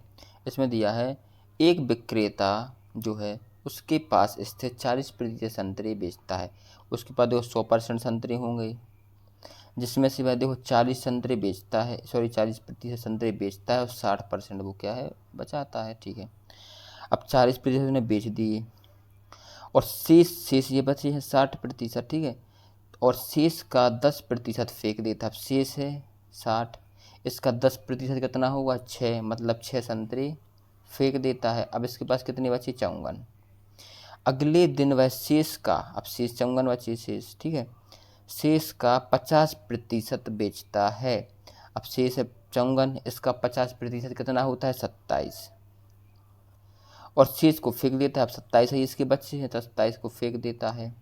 इसमें दिया है एक विक्रेता जो है उसके पास स्थित 40% संतरे बेचता है। उसके पास देखो 100% संतरे होंगे, जिसमें से वह देखो 40 संतरे बेचता है, 40% संतरे बेचता है और 60% वो क्या है, बचाता है। ठीक है, अब 40% उसने बेच दिए और शेष ये बचे हैं 60%। ठीक है, और शेष का 10% फेंक देता है। अब शेष है 60, इसका 10% कितना होगा, 6, मतलब 6 संतरे फेंक देता है। अब इसके पास कितने बचे, 54। अगले दिन वह शेष का, अब शेष 54 बचे शेष, ठीक है, शेष का 50% बेचता है। अब शेष है 54, इसका 50% कितना होता है, 27, और शेष को फेंक देता है। अब 27 है इसके बच्चे हैं तो 27 को फेंक देता है।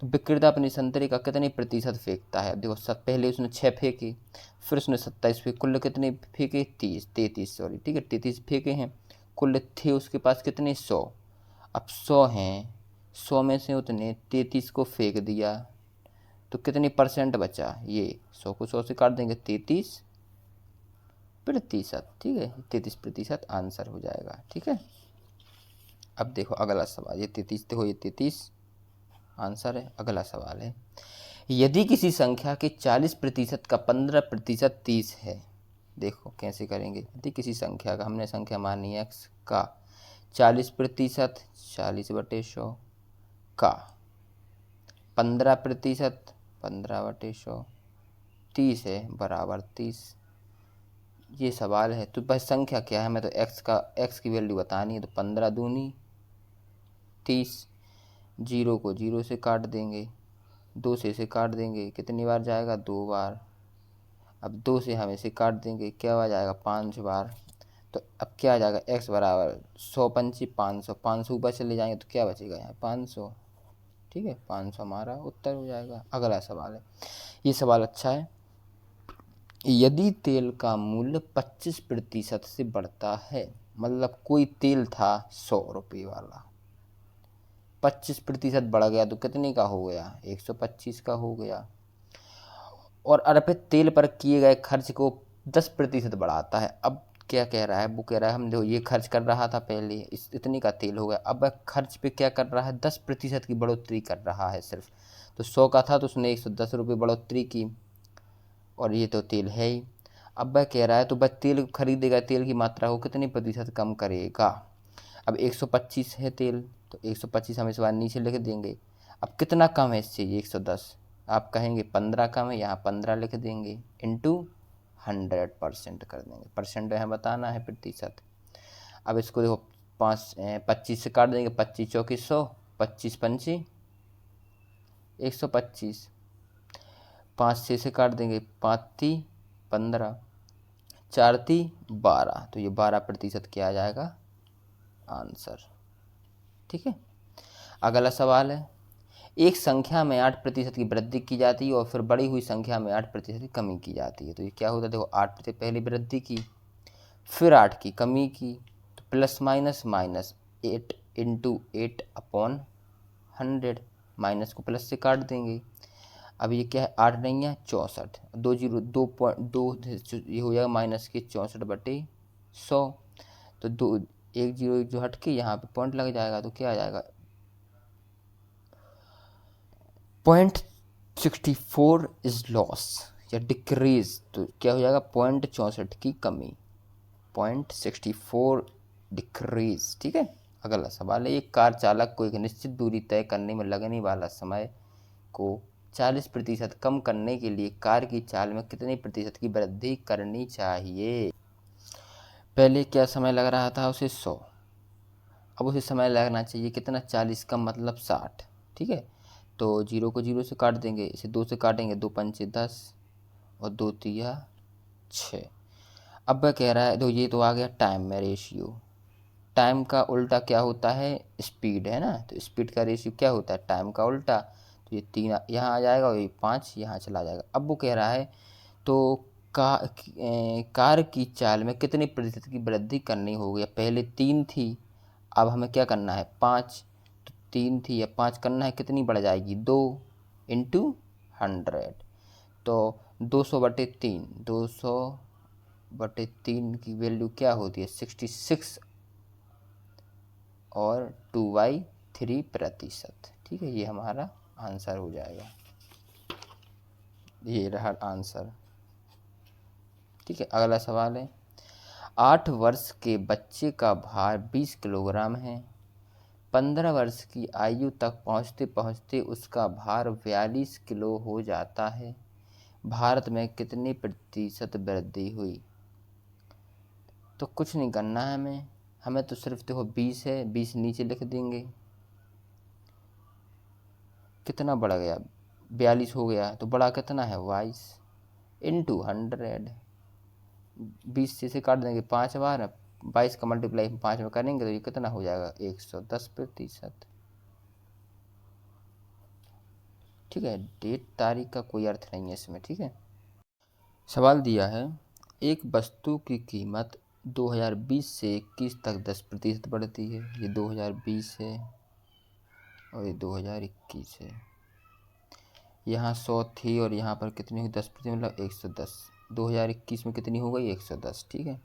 तो विक्रेता अपने संतरे का कितने प्रतिशत फेंकता है। देखो पहले उसने 6 फेंके, फिर उसने 27 फेंके, कुल कितने फेंके, 33 सॉरी, ठीक है, 33 फेंके हैं। कुल थे उसके पास कितने, 100। अब 100 हैं, 100 में से उतने 33 को फेंक दिया तो कितने परसेंट बचा, ये 100 को 100 से काट देंगे, 33 प्रतिशत, ठीक है, 33% आंसर हो जाएगा, ठीक है। अब देखो अगला सवाल, ये 33 देखो, ये 33 आंसर है। अगला सवाल है, यदि किसी संख्या के 40% का 15% 30 है। देखो कैसे करेंगे, यदि किसी संख्या का, हमने संख्या मानी x का 40%, 40/100 का 15%, 15/100 30 है बराबर 30। ये सवाल है, तो बस संख्या क्या है, हमें तो x की वैल्यू बतानी है, तो 15 दूनी 30, 0 को 0 से काट देंगे, 2 से इसे काट देंगे, कितनी बार जाएगा, 2 बार। अब 2 से हम इसे काट देंगे, क्या आ जाएगा, 5 बार। तो अब क्या आ जाएगा, x बराबर 100 पंची 500, 500 ऊपर चले जाएंगे तो क्या बचेगा यहाँ 500, ठीक है, 500 हमारा उत्तर हो जाएगा। अगला सवाल है, ये सवाल अच्छा है, यदि तेल का मूल्य 25% से बढ़ता है, मतलब कोई तेल था 100 रुपये वाला, 25% बढ़ गया तो कितने का हो गया, 125 का हो गया। और अर्पित तेल पर किए गए खर्च को 10% बढ़ाता है। अब क्या कह रहा है, वो कह रहा है हम देखो ये खर्च कर रहा था पहले, इतनी का तेल हो गया, अब वह खर्च पे क्या कर रहा है, 10% की बढ़ोतरी कर रहा है सिर्फ। तो 100 का था तो उसने 110 रुपये बढ़ोतरी की, और ये तो तेल है ही। अब वह कह रहा है तो वह तेल खरीदेगा, तेल की मात्रा को कितने प्रतिशत कम करेगा। अब 125 है तेल, तो 125 हम इस बार नीचे लिख देंगे। अब कितना कम है इससे, 110, आप कहेंगे 15 कम है, यहाँ 15 लिख देंगे, इंटू 100% कर देंगे, परसेंट यहाँ बताना है, प्रतिशत। अब इसको देखो 25 से काट देंगे, 25 चौकी 100, 25 पंची 125, 5 से काट देंगे, 5 ती 15, 4 ती 12, तो ये 12% क्या आ जाएगा आंसर, ठीक है। अगला सवाल है, एक संख्या में 8% की वृद्धि की जाती है और फिर बढ़ी हुई संख्या में 8% की कमी की जाती है। तो ये क्या होता है, देखो 8% पहले वृद्धि की, फिर 8 की कमी की, तो plus minus minus 8 into 8/100, minus को प्लस से काट देंगे। अब ये क्या है, 8 नहीं है 64, 2 जीरो 2.2 ये हो जाएगा माइनस के 64/100, तो 2 1 0 जो हट के यहाँ पे पॉइंट लग जाएगा, तो क्या आ जाएगा 0.64 इज लॉस या डिक्रीज, तो क्या हो जाएगा 0.64 की कमी, 0.64 डिक्रीज, ठीक है। अगला सवाल है, एक कार चालक को एक निश्चित दूरी तय करने में लगने वाला समय को 40% कम करने के लिए कार की चाल में कितने प्रतिशत की वृद्धि करनी चाहिए। पहले क्या समय लग रहा था उसे 100, अब उसे समय लगना चाहिए कितना, 40 का मतलब 60, ठीक है। तो 0 को 0 से काट देंगे, इसे 2 से काटेंगे, 2 पंचे 10 और 2 तिया 6। अब वह कह रहा है, तो ये तो आ गया टाइम में रेशियो, टाइम का उल्टा क्या होता है, स्पीड है ना, तो स्पीड का रेशियो क्या होता है, टाइम का उल्टा, तो ये 3 यहाँ आ जाएगा और ये 5 यहाँ चला जाएगा। अब वो कह रहा है तो कार की चाल में कितने प्रतिशत की वृद्धि करनी होगी, पहले 3 थी, अब हमें क्या करना है 5, तो 3 थी, या 5 करना है, कितनी बढ़ जाएगी 2 इंटू 100, तो 200/3, 200/3 की वैल्यू क्या होती है 66 और 2/3%, ठीक है, ये हमारा आंसर हो जाएगा, ये रहा आंसर, ठीक है। अगला सवाल है, 8 वर्ष के बच्चे का भार 20 किलोग्राम है, 15 वर्ष की आयु तक पहुँचते पहुँचते उसका भार 42 किलो हो जाता है, भारत में कितनी प्रतिशत वृद्धि हुई। तो कुछ नहीं करना है हमें तो सिर्फ देखो 20 है, 20 नीचे लिख देंगे, कितना बढ़ गया 42 हो गया, तो बड़ा कितना है 22 इंटू 100, 20 से काट देंगे 5 बार, 22 का मल्टीप्लाई 5 में करेंगे तो ये कितना हो जाएगा 110%, ठीक है। डेट तारीख का कोई अर्थ नहीं है इसमें, ठीक है। सवाल दिया है, एक वस्तु की कीमत 2020 से 21 तक 10% बढ़ती है, ये 2020 है और ये 2021 है, यहाँ 100 थी और यहाँ पर कितनी हुई 10%, मतलब 110, 2021 में कितनी हो गई 110, ठीक है।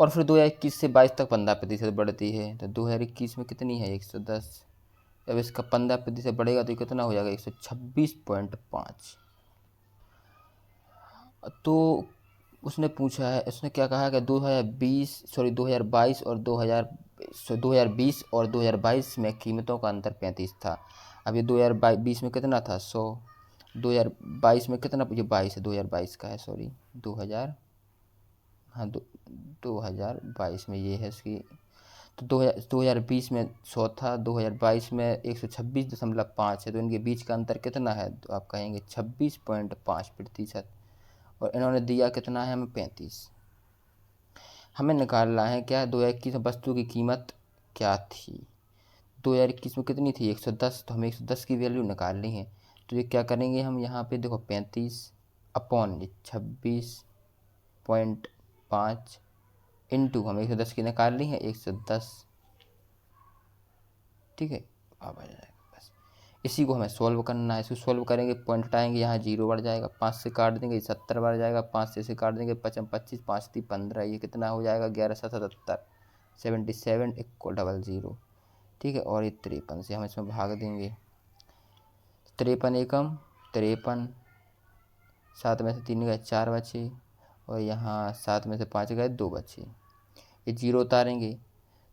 और फिर 2021 से 22 तक 15% बढ़ती है, तो 2021 में कितनी है 110। अब इसका 15% बढ़ेगा तो कितना हो जाएगा 126.5। तो उसने पूछा है, उसने क्या कहा कि 2022 और 2020 और 2022 में कीमतों का अंतर 35 था। अब ये 2020 में कितना था 100, 2022 में कितना, ये 22 है, 2022 का है, सॉरी 2000, हाँ 2022 में ये है इसकी। तो 2020 में 100 था, 2022 में 126.5 है, तो इनके बीच का अंतर कितना है, तो आप कहेंगे 26.5%। और इन्होंने दिया कितना है हमें 35। हमें निकालना है क्या 2021 में वस्तु की कीमत क्या थी। 2021 में कितनी थी 110, तो हमें 110 की वैल्यू निकालनी है। तो ये क्या करेंगे हम, यहाँ पे देखो 35 अपॉन 26.5 इंटू, हमें 110 की निकालनी है 110, ठीक है। अब आ जाएगा बस, इसी को हमें सॉल्व करना है। इसको सॉल्व करेंगे, पॉइंट हटाएंगे, यहाँ 0 बढ़ जाएगा, 5 से काट देंगे 70 बढ़ जाएगा, 5 से काट देंगे 25, 5 3 15, ये कितना हो जाएगा 1177, 77 इक्वल 00, ठीक है। और ये 53 से हम इसमें भाग देंगे, 53 एकम 53, 7 में से 3 गए 4 बचे, और यहाँ 7 में से 5 गए 2 बचे। ये 0 उतारेंगे,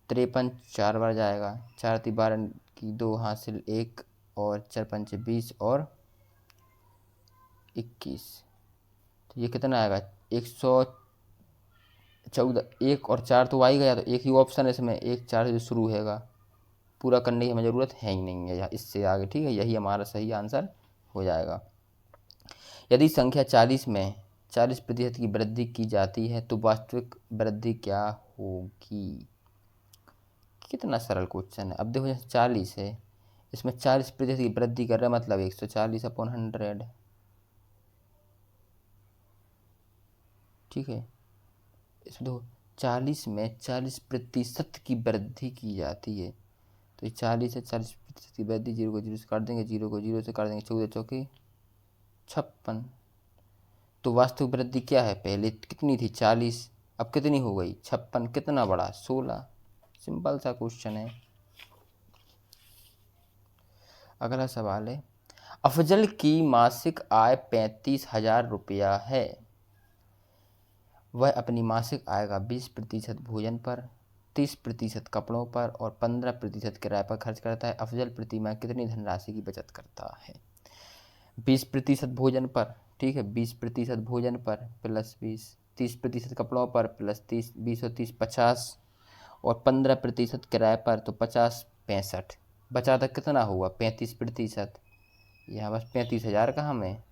53 4 बार जाएगा, 4 3 12 की 2 हासिल 1, और 4 5 20 और 21, तो ये कितना आएगा 114। 1 और 4 तो आ ही गया, तो एक ही ऑप्शन है इसमें, 1 4 से शुरू होगा, पूरा करने की हमें ज़रूरत है ही नहीं है इससे आगे, ठीक है। यही हमारा सही आंसर हो जाएगा। यदि संख्या 40 में 40% की वृद्धि की जाती है तो वास्तविक वृद्धि क्या होगी। कितना सरल क्वेश्चन है। अब देखो जैसे 40 है, इसमें 40% की वृद्धि कर रहा है, मतलब 140 अपॉन 100, ठीक है। इसमें देखो 40 में 40% की वृद्धि की जाती है, तो ये 40 है, 40% की वृद्धि, 0 को 0 से काट देंगे, 0 को 0 से काट देंगे, 14 चौके 56। तो वास्तविक वृद्धि क्या है, पहले कितनी थी 40, अब कितनी हो गई 56, कितना बड़ा 16। सिंपल सा क्वेश्चन है। अगला सवाल है, अफजल की मासिक आय 35,000 रुपया है। वह अपनी मासिक आय का 20% भोजन पर, 30% कपड़ों पर और 15% किराए पर खर्च करता है। अफजल प्रति माह कितनी धनराशि की बचत करता है। 20% भोजन पर, ठीक है, 20% भोजन पर प्लस 20, 30% कपड़ों पर प्लस 30, 20 और 30 50, और 15% किराए पर, तो 50 65, बचा तक कितना हुआ 35%। यहाँ बस 35,000 का हमें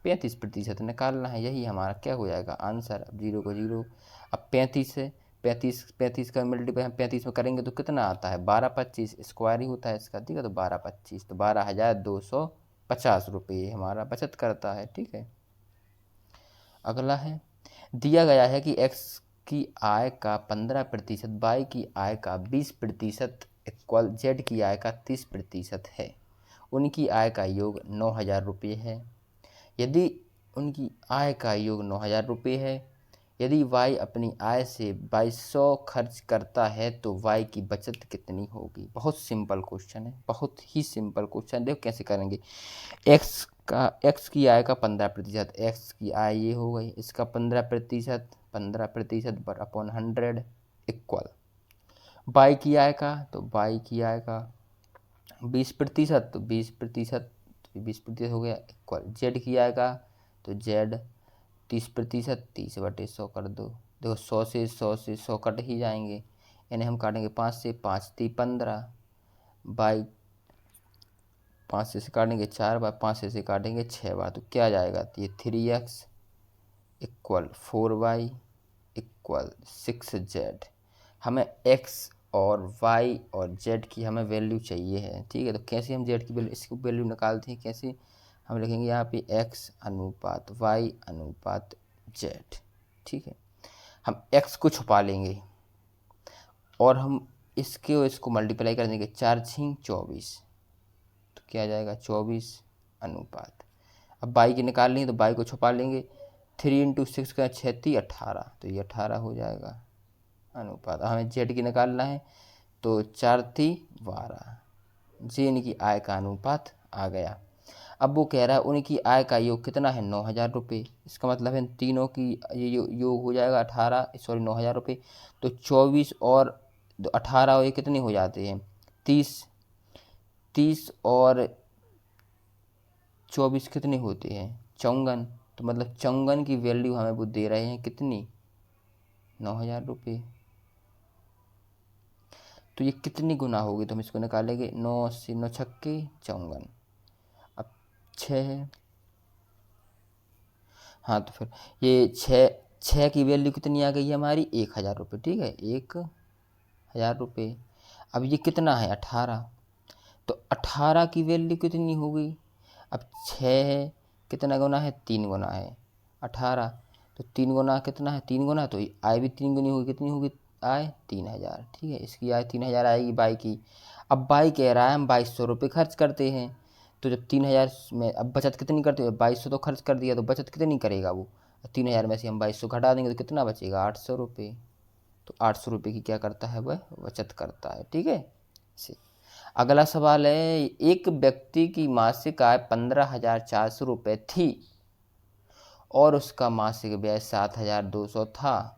35% निकालना है, यही हमारा क्या हो जाएगा आंसर। अब 0 को 0, अब 35 से 35 का मल्टीप्लाई हम 35 में करेंगे तो कितना आता है 1225, स्क्वायर ही होता है इसका, ठीक है। तो 1225, तो 12,250 रुपये हमारा बचत करता है, ठीक है। अगला है, दिया गया है कि x की आय का 15%, y की आय का 20% इक्वल z की आय का 30% है। उनकी आय का योग 9,000 रुपये है। यदि उनकी आय का योग 9,000 रुपये है, यदि y अपनी आय से 2200 खर्च करता है तो y की बचत कितनी होगी। बहुत सिंपल क्वेश्चन है, बहुत ही सिंपल क्वेश्चन। देखो कैसे करेंगे, x की आय का 15%, x की आय ये हो गई, इसका 15% पर अपॉन 100 इक्वल y की आय का, तो y की आय का 20%, तो 20% हो गया इक्वल z की आय का, तो z 30%, 30/100 कर दो। देखो 100 से 100 कट ही जाएंगे, यानी हम काटेंगे 5 से, 5 3 15, बाई 5 से काटेंगे 4 बार, 5 से काटेंगे 6 बार, तो क्या जाएगा, तो ये 3x equal 4y equal 6z। हमें x और y और z की हमें वैल्यू चाहिए है, ठीक है। तो कैसे हम z की वैल्यू, इसकी वैल्यू निकालते हैं, कैसे हम लिखेंगे यहाँ पे x अनुपात y अनुपात z, ठीक है। हम x को छुपा लेंगे और हम इसके और इसको मल्टीप्लाई कर देंगे, 4 6 24, क्या जाएगा 24 अनुपात। अब बाई की निकाल लेंगे तो बाई को छुपा लेंगे, 3 × 6 का 6 18, तो ये 18 हो जाएगा अनुपात। हमें जेड की निकालना है, तो 4 × 12, ये इनकी आय का अनुपात आ गया। अब वो कह रहा है उनकी आय का योग कितना है, 9,000 रुपये। इसका मतलब है इन तीनों की ये योग हो जाएगा 9,000 रुपये। तो 24 और 18 और ये कितने हो जाते हैं, 30। 30 और 24 कितने होते हैं, 54। तो मतलब 54 की वैल्यू हमें वो दे रहे हैं कितनी, 9,000 रुपये। तो ये कितनी गुना होगी, तो हम इसको निकालेंगे, 9 से 9 छक्के 54। अब 6, हाँ तो फिर ये 6 की वैल्यू कितनी आ गई है हमारी, 1,000 रुपये। ठीक है, 1,000 रुपये। अब ये कितना है, 18। तो 18 की वैल्यू कितनी हो गई, अब 6 है, कितना गुना है, 3 गुना है 18। तो 3 गुना कितना है, 3 गुना, तो आय भी 3 गुनी होगी, कितनी होगी आय, 3,000। ठीक है, इसकी आय 3,000 आएगी बाई की। अब बाई कह रहा है हम 2,200 रुपये खर्च करते हैं। तो जब 3,000 में अब बचत कितनी करते हो, 2,200 तो खर्च कर दिया, तो बचत कितनी करेगा वो, 3,000 में से हम 2,200 घटा देंगे तो कितना बचेगा, 800 रुपये। तो 800 रुपये की क्या करता है, वह बचत करता है। ठीक है, से अगला सवाल है, एक व्यक्ति की मासिक आय 15,400 रुपये थी और उसका मासिक व्यय 7,200 था।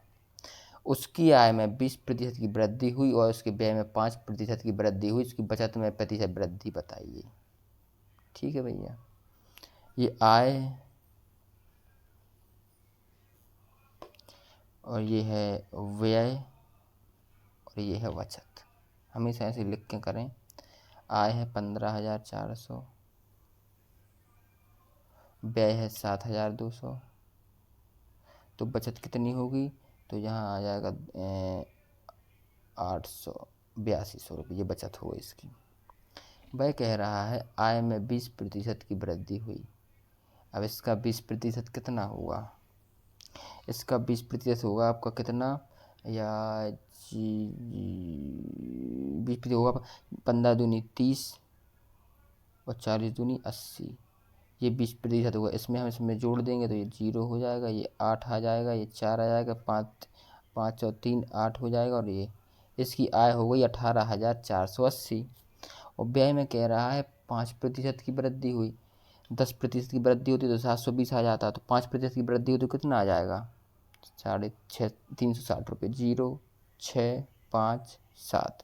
उसकी आय में 20% की वृद्धि हुई और उसके व्यय में 5% की वृद्धि हुई। उसकी बचत में प्रतिशत वृद्धि बताइए। ठीक है भैया, ये आय और ये है व्यय और ये है बचत। हमेशा ऐसे लिख के करें। आय है 15,400, व्यय है 7,200, तो बचत कितनी होगी, तो यहाँ आ जाएगा 882 रुपये, ये बचत हो इसकी। वह कह रहा है आय में 20% की वृद्धि हुई। अब इसका 20% कितना होगा, इसका 20% होगा आपका कितना, या 20% होगा 15 दूनी 30 और 40 दूनी 80, ये 20% होगा। इसमें हम इसमें जोड़ देंगे तो ये 0 हो जाएगा, ये 8 आ जाएगा, ये 4 आ जाएगा, 5 और 3 8 हो जाएगा, और ये इसकी आय हो गई 18,480। और व्यय में कह रहा है 5% की वृद्धि हुई। 10% की वृद्धि होती तो 720 आ जाता, तो 5% की वृद्धि होती तो कितना आ जाएगा, 360 रुपये। 0 6 5 7,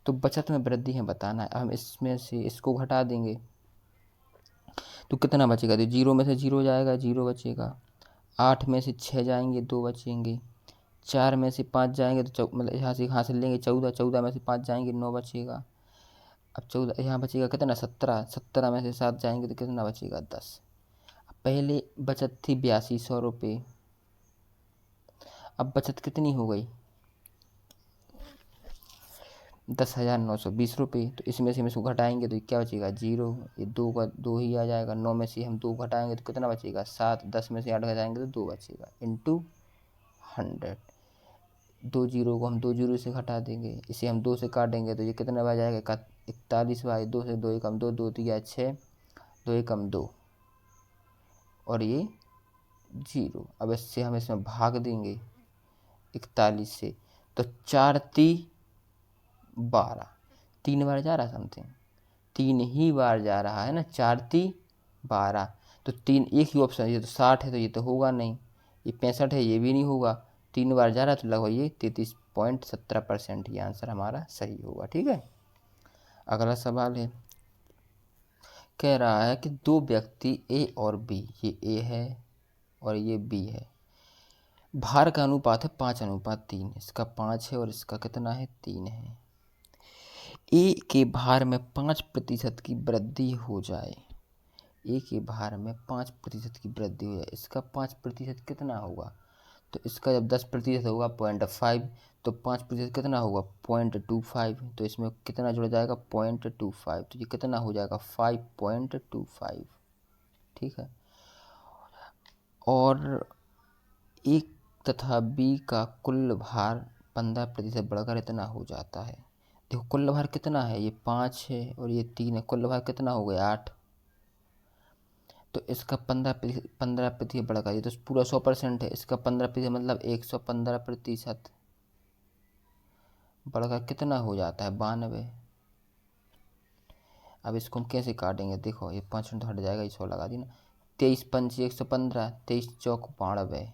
तो बचत में वृद्धि है बताना है। हम इसमें से इसको घटा देंगे तो कितना बचेगा, तो 0 में से 0 जाएगा, 0 बचेगा। 8 में से 6 जाएंगे, 2 बचेंगे। 4 में से 5 जाएंगे तो मतलब यहाँ से लेंगे 14, 14 में से 5 जाएंगे, 9 बचेगा। अब 14 यहाँ बचेगा कितना, 17, 17 में से 7 जाएंगे तो कितना बचेगा, 10। पहले बचत थी 8200 रुपये, अब बचत कितनी हो गई, 10,920 रुपये। तो इसमें से हम इसको घटाएंगे तो क्या बचेगा, 0, ये 2 का 2 ही आ जाएगा। 9 में से हम 2 घटाएंगे तो कितना बचेगा, 7। 10 में से 8 घटाएंगे तो 2 बचेगा, इंटू 100। 2 जीरो को हम 2 जीरो से घटा देंगे, इसे हम 2 से काटेंगे तो ये कितना बच जाएगा, 41 बाई 2 से 2 एकम 2, 2 तिया 6, 2 एकम 2, और ये 0। अब इससे हम इसमें भाग देंगे 41 से, तो 4 × 12, 3 बार जा रहा समथिंग, 3 ही बार जा रहा है ना, 4 × 12, तो 3 एक ही ऑप्शन है, ये तो 60 है तो ये तो होगा नहीं, ये 65 है ये भी नहीं होगा, 3 बार जा रहा है तो लगभग ये 33.17% ये आंसर हमारा सही होगा। ठीक है, अगला सवाल है, कह रहा है कि दो व्यक्ति ए और बी, ये ए है और ये बी है, भार का अनुपात है 5:3, इसका 5 है और इसका कितना है, 3 है। ए के भार में 5% की वृद्धि हो जाए, ए के भार में 5% की वृद्धि हो जाए, इसका 5% कितना होगा, तो इसका जब 10% होगा 0.5, तो 5% कितना होगा 0.25, तो इसमें कितना जुड़ जाएगा 0.25, तो ये कितना हो जाएगा 5.25। ठीक है, और एक तथा बी का कुल भार 15% बढ़कर इतना हो जाता है। देखो कुल भार कितना है, ये 5 है और ये 3 है, कुल भार कितना हो गया 8। तो इसका 15% बढ़ा, ये तो पूरा 100% है, इसका 15% मतलब 115% बढ़कर कितना हो जाता है 92। अब इसको हम कैसे काटेंगे, देखो ये 5 तो हट जाएगा, ये 100 लगा दी ना। 23 पंची 115, 23 चौक 92,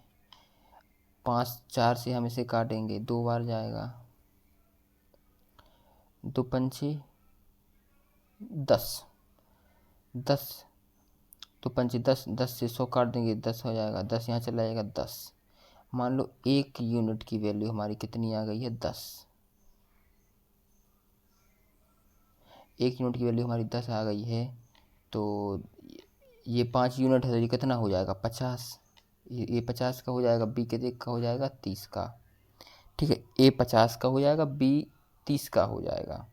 5 4 से हम इसे काटेंगे, 2 बार जाएगा, 2 पंची 10, 10 2 पंची 10, 10 से 100 काट देंगे, 10 हो जाएगा, 10 यहाँ चला जाएगा 10। मान लो 1 यूनिट की वैल्यू हमारी कितनी आ गई है 10, 1 यूनिट की वैल्यू हमारी 10 आ गई है। तो ये 5 यूनिट है, तो ये कितना हो जाएगा 50, ये 50 का हो जाएगा, बी कितने का हो जाएगा 30 का। ठीक है, ए 50 का हो जाएगा, बी 30 का हो जाएगा,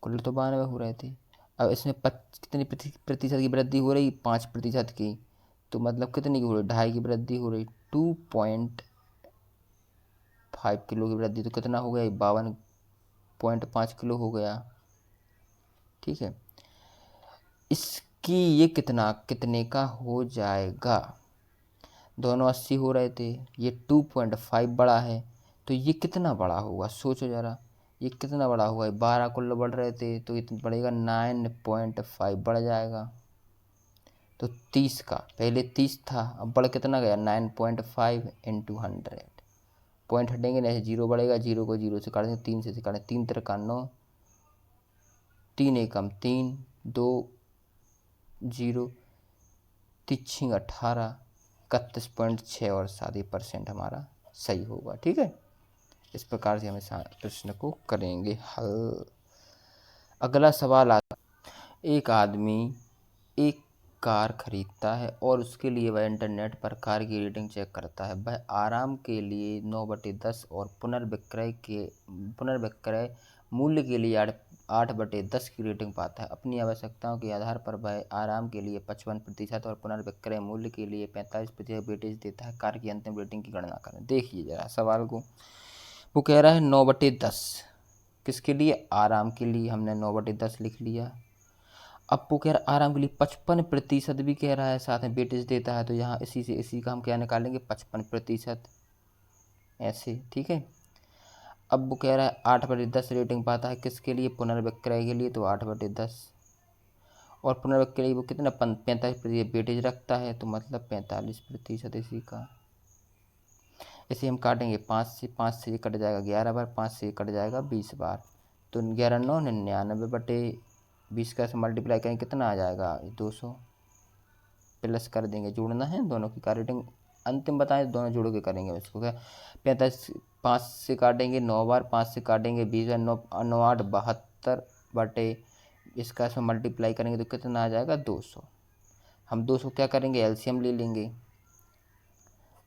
कुल तो 92 हो रहे थे। अब इसमें कितनी प्रतिशत की वृद्धि हो रही, 5% की, तो मतलब कितनी की हो रही, 2.5 की वृद्धि हो रही, 2.5 किलो की वृद्धि, तो कितना हो गया 52.5 किलो हो गया। ठीक है, इसकी ये कितने का हो जाएगा, दोनों 80 हो रहे थे, ये 2.5 बड़ा है, तो ये कितना बड़ा होगा सोचो ज़रा, ये कितना बड़ा होगा, 12 कुल्लो बढ़ रहे थे, तो इतना बढ़ेगा 9.5 बढ़ जाएगा। तो 30 का, पहले 30 था, अब बढ़ कितना गया 9.5 इंटू 100, पॉइंट हटेंगे नहीं, जीरो बढ़ेगा, जीरो को जीरो से काट देंगे, 3 से काटेंगे, 3 3 9, 3 एकम 3, 2 0, 3 18, 31.6 और 7% हमारा सही होगा। ठीक है, इस प्रकार से हम इस प्रश्न को करेंगे हल। अगला सवाल आता, एक आदमी एक कार खरीदता है और उसके लिए वह इंटरनेट पर कार की रेटिंग चेक करता है। वह आराम के लिए 9/10 और पुनर्विक्रय मूल्य के लिए 8/10 की रेटिंग पाता है। अपनी आवश्यकताओं के आधार पर वह आराम के लिए 55% और पुनर्विक्रय मूल्य के लिए 45% वेटेज देता है। कार की अंतिम रेटिंग की गणना करें। देखिए जरा सवाल को, वो कह रहा है 9/10, किसके लिए, आराम के लिए, हमने 9/10 लिख लिया। अब वो कह रहा है आराम के लिए 55% भी कह रहा है, साथ में वेटेज देता है, तो यहाँ इसी का हम क्या निकालेंगे 55% ऐसे। ठीक है, अब वो कह रहा है 8/10 रेटिंग पाता है, किसके लिए, पुनर्विक्रय के लिए, तो 8/10, और पुनर्विक्रय के लिए वो कितना 45% वेटेज रखता है, तो मतलब 45% इसी का। इसे हम काटेंगे 5 से ये कट जाएगा 11 बार, 5 से ये कट जाएगा 20 बार, तो 11 9 99/20 का से मल्टीप्लाई करेंगे, कितना आ जाएगा 200, प्लस कर देंगे, जोड़ना है दोनों की कार रेटिंग अंतिम बताएं, दोनों जोड़ के करेंगे इसको क्या, 45, 5 से काटेंगे 9 बार, 5 से काटेंगे 20 बार, 9 8 72 इसका इसमें मल्टीप्लाई करेंगे तो कितना आ जाएगा 200। हम 200 क्या करेंगे, एलसीएम ले लेंगे,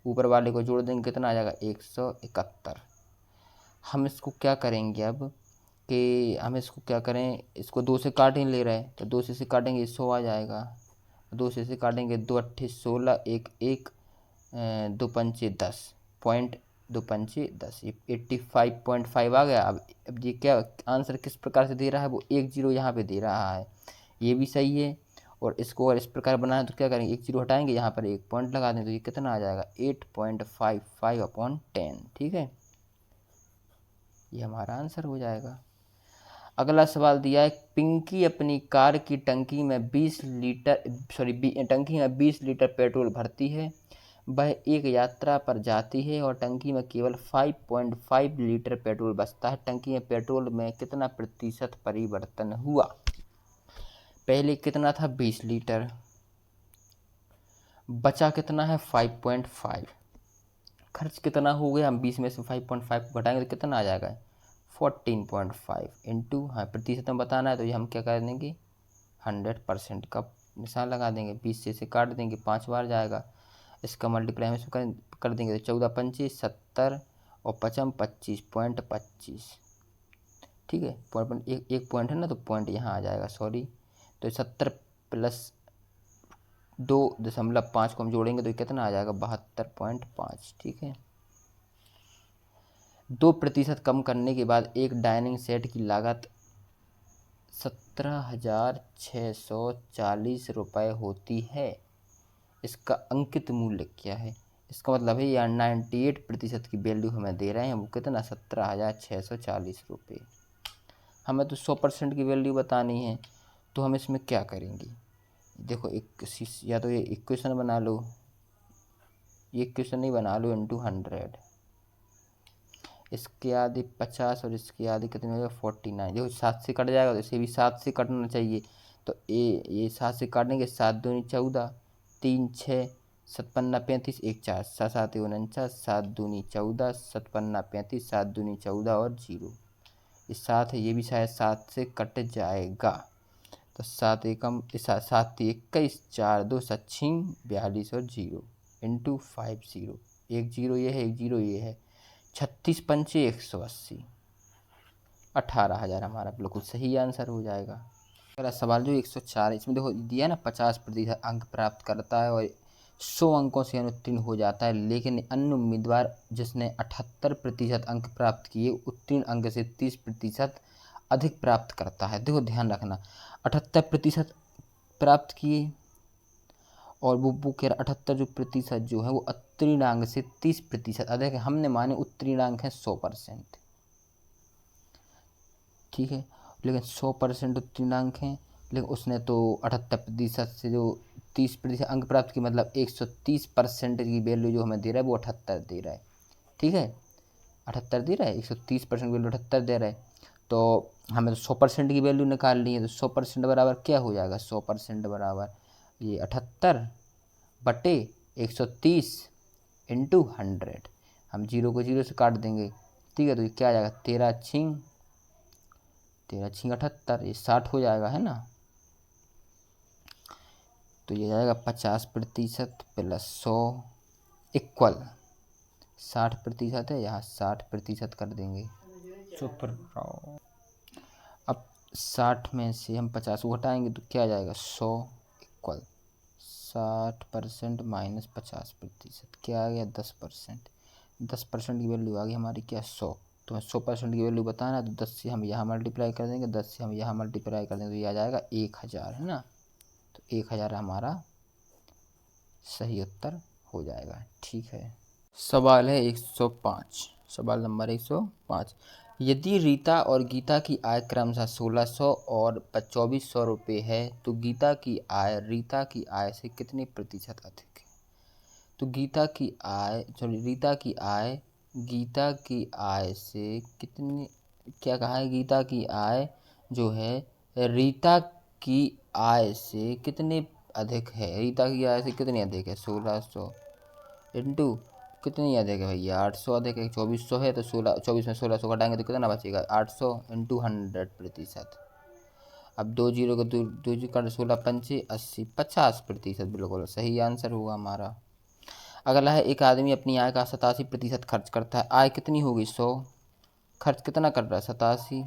ऊपर वाले को जोड़ देंगे, कितना आ जाएगा 171। हम इसको क्या करेंगे अब कि हम इसको क्या करें, इसको 2 से काट ही ले रहे हैं, तो 2 से काटेंगे 100 आ जाएगा, 2 से काटेंगे 2 8 16, 1 1 2 पंचे 10, पॉइंट 2 पंचे 10, ये 85.5 आ गया। अब ये क्या आंसर किस प्रकार से दे रहा है, वो 1 0 यहाँ पे दे रहा है, ये भी सही है। और इसको और इस प्रकार बनाए तो क्या करेंगे, 1 0 हटाएंगे, यहाँ पर 1 पॉइंट लगा दें, तो ये कितना आ जाएगा 8.55/10। ठीक है, ये हमारा आंसर हो जाएगा। अगला सवाल दिया है, पिंकी अपनी कार की टंकी में 20 लीटर पेट्रोल भरती है। वह एक यात्रा पर जाती है और टंकी में केवल 5.5 लीटर पेट्रोल बचता है। टंकी में पेट्रोल में कितना प्रतिशत परिवर्तन हुआ, पहले कितना था 20 लीटर, बचा कितना है 5.5, खर्च कितना हो गया, हम 20 में से 5.5 घटाएंगे तो कितना आ जाएगा 14.5 इंटू, हाँ प्रतिशत में बताना है, तो ये हम क्या कर देंगे 100% का निशान लगा देंगे, 20 से इसे काट देंगे, 5 बार जाएगा, इसका मल्टीप्लाई हम इसमें कर देंगे, तो 14 पंचे 70 और 55 25.25। ठीक है, पॉइंट एक पॉइंट है ना, तो पॉइंट यहाँ आ जाएगा, सॉरी, तो 70 प्लस 2.5 को हम जोड़ेंगे तो कितना आ जाएगा 72.5। ठीक है, 2% कम करने के बाद एक डाइनिंग सेट की लागत 17,640 रुपये होती है। इसका अंकित मूल्य क्या है? इसका मतलब है यार 98% की वैल्यू हमें दे रहे हैं, वो कितना 17,640 रुपये। हमें तो 100% की वैल्यू बतानी है, तो हम इसमें क्या करेंगे? देखो या तो ये इक्वेशन बना लो, ये इक्वेशन नहीं बना लो, इंटू 100, इसके आधे 50 और इसके आधे कितने हो गए 49। देखो 7 से कट जाएगा तो इसे भी 7 से कटना चाहिए, तो ये 7 से काटेंगे, 7 दूनी 14, 3 6 57 35, 1 4 7 7 49, 7 दूनी 14, 57 35, 7 दूनी 14 और 0, ये 7 है, ये भी शायद 7 से कट जाएगा, तो 7 एकम 7 21, 4 2 7 42 और 0 इंटू 50, एक 0 ये है, एक 0 ये है, 36 पंचे 180, 18,000 हमारा बिल्कुल सही आंसर हो जाएगा। अगला सवाल जो 104 है, इसमें देखो दिया ना 50% अंक प्राप्त करता है और 100 अंकों से अनुत्तीर्ण हो जाता है, लेकिन अन्य उम्मीदवार जिसने 78% अंक प्राप्त किए उत्तीर्ण अंक से 30% अधिक प्राप्त करता है। देखो ध्यान रखना, 78% प्राप्त किए और वो कह रहा 78 जो प्रतिशत जो है वो उत्तीर्ण अंक से 30% अधिक है। हमने माने उत्तीर्ण अंक है 100%, ठीक है, लेकिन 100% उत्तीर्ण अंक हैं, लेकिन उसने तो 78% से जो 30% अंक प्राप्त की, मतलब 130% की वैल्यू जो हमें दे रहा है वो 78 दे रहा है, ठीक है, 78 दे रहा है, 130% वैल्यू 78 दे रहा है, तो हमें तो 100% की वैल्यू निकालनी है, तो 100% बराबर क्या हो जाएगा? 100% बराबर ये 78 बटे 130 इंटू 100, हम 0 को 0 से काट देंगे, ठीक है, तो ये क्या आ जाएगा 13 छिंग 78, ये 60 हो जाएगा, है ना, तो ये जाएगा 50% प्लस 100 इक्वल 60% है, यहाँ 60% कर देंगे, चुप रहो। अब 60 में से हम 50 को घटाएंगे तो क्या आ जाएगा 100 इक्वल 60% माइनस 50%, क्या आ गया 10%, 10% की वैल्यू आ गई हमारी क्या 100, तो 100% की वैल्यू बताना, तो 10 से हम यहाँ मल्टीप्लाई कर देंगे, 10 से हम यहाँ मल्टीप्लाई कर देंगे, तो ये आ जाएगा 1000, है ना, तो 1000 हमारा सही उत्तर हो जाएगा, ठीक है। सवाल है 105, सवाल नंबर 105, यदि रीता और गीता की आय क्रमशः 1600 और 2400 रुपये है, तो गीता की आय रीता की आय से कितने प्रतिशत अधिक है? तो रीता की आय गीता की आय से कितनी, क्या कहा है, गीता की आय जो है रीता की आय से कितने अधिक है? रीता की आय से कितनी अधिक है? 1600 इंटू कितनी अधिक है भैया? 800 अधिक है, 2400 है, तो 24 में 1600 घटाएंगे तो कितना बचेगा? 800 इंटू 100%। अब 2 जीरो को 2 जीरो काट, 16 पंचे 80, 50%, बिल्कुल सही आंसर हुआ हमारा। अगला है, एक आदमी अपनी आय का 87% खर्च करता है। आय कितनी होगी? 100, खर्च कितना कर रहा है? 87,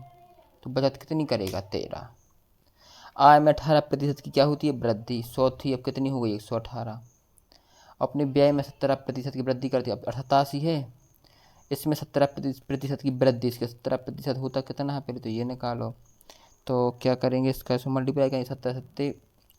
तो बचत कितनी करेगा? 13। आय में 18% की क्या होती है? वृद्धि। 100 थी, अब कितनी हो गई? 118। अपने व्यय में 17% की वृद्धि करती है, अब 88 है, इसमें 17% की वृद्धि, इसके 17% होता कितना है? पहले तो ये निकालो, तो क्या करेंगे, इसका इसको मल्टीप्लाई करेंगे, 17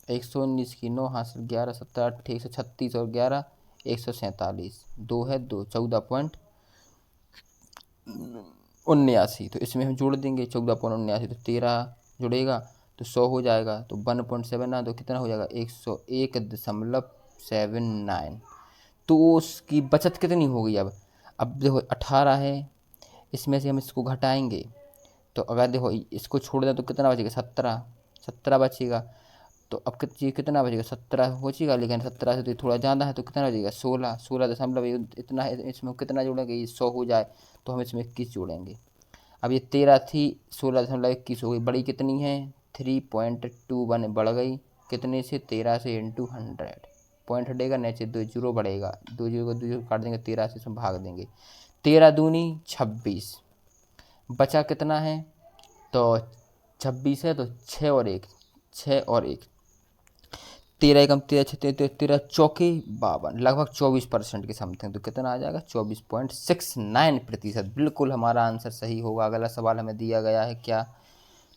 119 की 9 हासिल 11 17 8 136 और 11 147, 2 है 2 14.79, तो इसमें हम जोड़ देंगे 14.79, तो 13 जुड़ेगा तो 100 हो जाएगा, तो 1.79 तो कितना हो जाएगा? 101.79। तो उसकी बचत कितनी हो गई? अब देखो 18 है, इसमें से हम इसको घटाएंगे, तो अगर देखो इसको छोड़ दें तो कितना बचेगा? 17 बचेगा, तो अब कितना बचेगा? 17 बचेगा, लेकिन 17 से तो थोड़ा ज़्यादा है, तो कितना बचेगा? 16 इतना है, इसमें कितना जोड़ेंगे? ये 100 हो जाए तो हम इसमें 21 जोड़ेंगे। अब ये 13 थी, 16.21 हो गई, बड़ी कितनी है? 3.21 बढ़ गई, कितने से? 13 से इंटू 100, पॉइंट हटेगा, नीचे 2 जीरो बढ़ेगा, 2 जीरो को 2 जीरो काट देंगे, 13 से इसमें भाग देंगे, 13 दूनी 26, बचा कितना है? तो 26 है, तो 6 और 1, 13 एकम 13 6 13 चौके 52, लगभग 24% के समथिंग, तो कितना आ जाएगा? 24.69%, बिल्कुल हमारा आंसर सही होगा। अगला सवाल हमें दिया गया है क्या?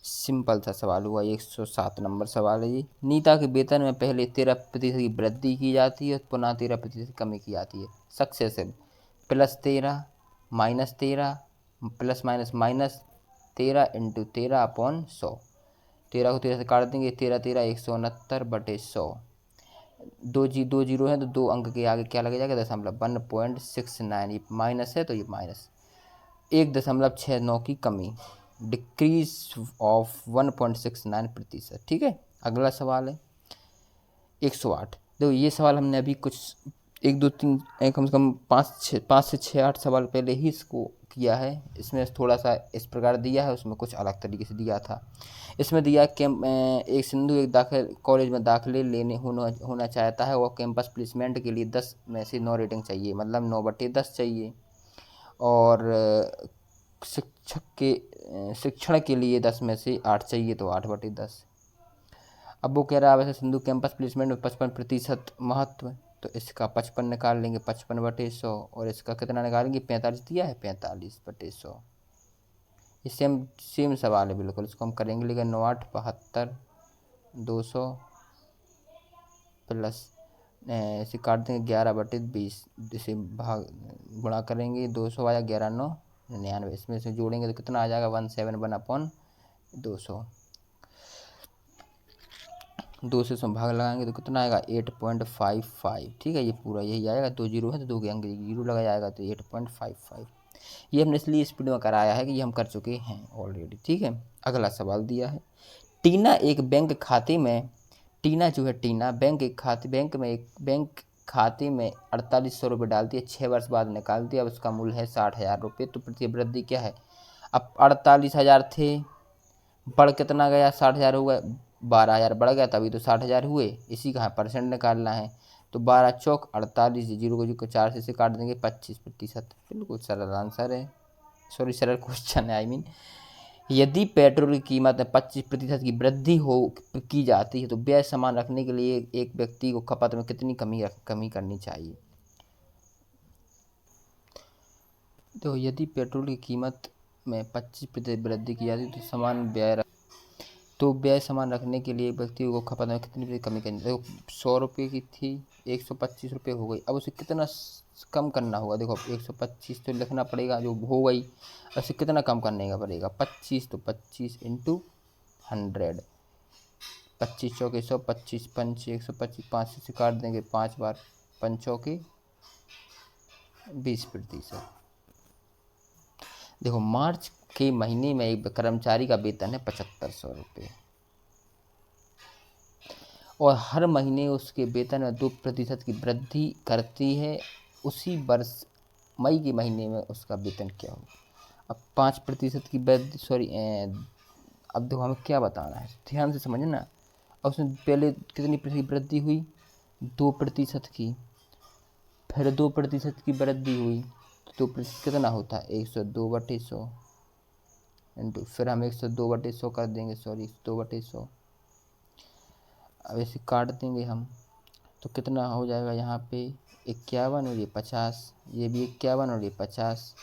सिंपल सा सवाल हुआ, 107 नंबर सवाल है ये। नीता के वेतन में पहले 13% की वृद्धि की जाती है, पुनः 13% कमी की जाती है। Successive +13 -13 plus minus -13 into 13/100। 13 को 13 से काट देंगे, 13 13 169/100। दो जीरो है तो दो अंक के आगे क्या लग जाएगा, दशमलव। 1.69 ये माइनस है तो ये माइनस। 1.69 की कमी, डिक्रीज ऑफ 1.69%। ठीक है। अगला सवाल है 108। देखो ये सवाल हमने अभी कुछ 1 2 3 कम से कम 5 से 6 8 सवाल पहले ही इसको किया है। इसमें थोड़ा सा इस प्रकार दिया है, उसमें कुछ अलग तरीके से दिया था। इसमें दिया कि एक सिंधु एक कॉलेज में दाखिले लेने होना चाहता है, और कैंपस प्लेसमेंट के लिए 10 में से 9 रेटिंग चाहिए, मतलब 9/10 चाहिए। और शिक्षण के लिए 10 में से 8 चाहिए, तो 8/10। अब वो कह रहा है वैसे सिंधु कैंपस प्लेसमेंट में 55% महत्व, तो इसका 55 निकाल लेंगे, 55/100। और इसका कितना निकालेंगे, 45 दिया है, 45/100। ये सेम सवाल है बिल्कुल। इसको हम करेंगे, लेकिन 9 8 72 200 प्लस इसे काट देंगे 11/20। इसे भाग गुणा करेंगे, 200 आया, 11 9 99। इसमें से जोड़ेंगे तो कितना आ जाएगा, 171/200। 2 से भाग लगाएंगे तो कितना आएगा, 8.55। ठीक है, ये पूरा यही आएगा। 2 जीरो है तो 2 के अंक जीरो लगा जाएगा, तो 8.55। ये हमने इसलिए स्पीड में कराया है कि ये हम कर चुके हैं ऑलरेडी। ठीक है। अगला सवाल दिया है, टीना एक बैंक खाते में टीना जो है टीना बैंक खाते में 4800 रुपये डालती है, 6 वर्ष बाद निकालती है। अब उसका मूल्य है 60,000 रुपये, तो प्रतिवृद्धि क्या है। अब 48,000 थे, बढ़ कितना गया, 60,000 हुआ, 12,000 बढ़ गया, तभी तो 60,000 हुए। इसी का परसेंट निकालना है, तो 12 चौक 48, जीरो को 4 से काट देंगे, 25%। बिल्कुल सरल आंसर है, सॉरी सरल क्वेश्चन है, आई मीन। यदि पेट्रोल की कीमत में 25% की वृद्धि की जाती है, तो व्यय समान रखने के लिए एक व्यक्ति को खपत में कितनी कमी करनी चाहिए। तो यदि पेट्रोल की कीमत में 25% वृद्धि की जाती है, तो व्यय समान रखने के लिए व्यक्ति को खपत में कितनी कमी करनी। देखो 100 रुपये की थी, 125 रुपये हो गई। अब उसे कितना कम करना होगा। देखो 125 तो लिखना पड़ेगा, जो हो गई। उसे कितना कम करने का पड़ेगा, 25, तो 25 इंटू 100। 25 चौके 100, 25 पंच 125, 5 से काट देंगे, 5 बार 5 चौके 20%। देखो मार्च के महीने में एक कर्मचारी का वेतन है 7500 रुपये, और हर महीने उसके वेतन में 2% की वृद्धि करती है। उसी वर्ष मई के महीने में उसका वेतन क्या हो। अब 5% की वृद्धि, सॉरी अब देखो हमें क्या बताना है, ध्यान से समझना। अब उसमें पहले कितनी प्रतिशत की वृद्धि हुई, 2% की, फिर 2% की वृद्धि हुई, तो 2% कितना होता है, 102/100 इंटू, फिर हम 102/100 कर देंगे, सॉरी 102/100। अब इसे काट देंगे हम, तो कितना हो जाएगा यहाँ पे 51 और ये 50, ये भी 51 और ये 50।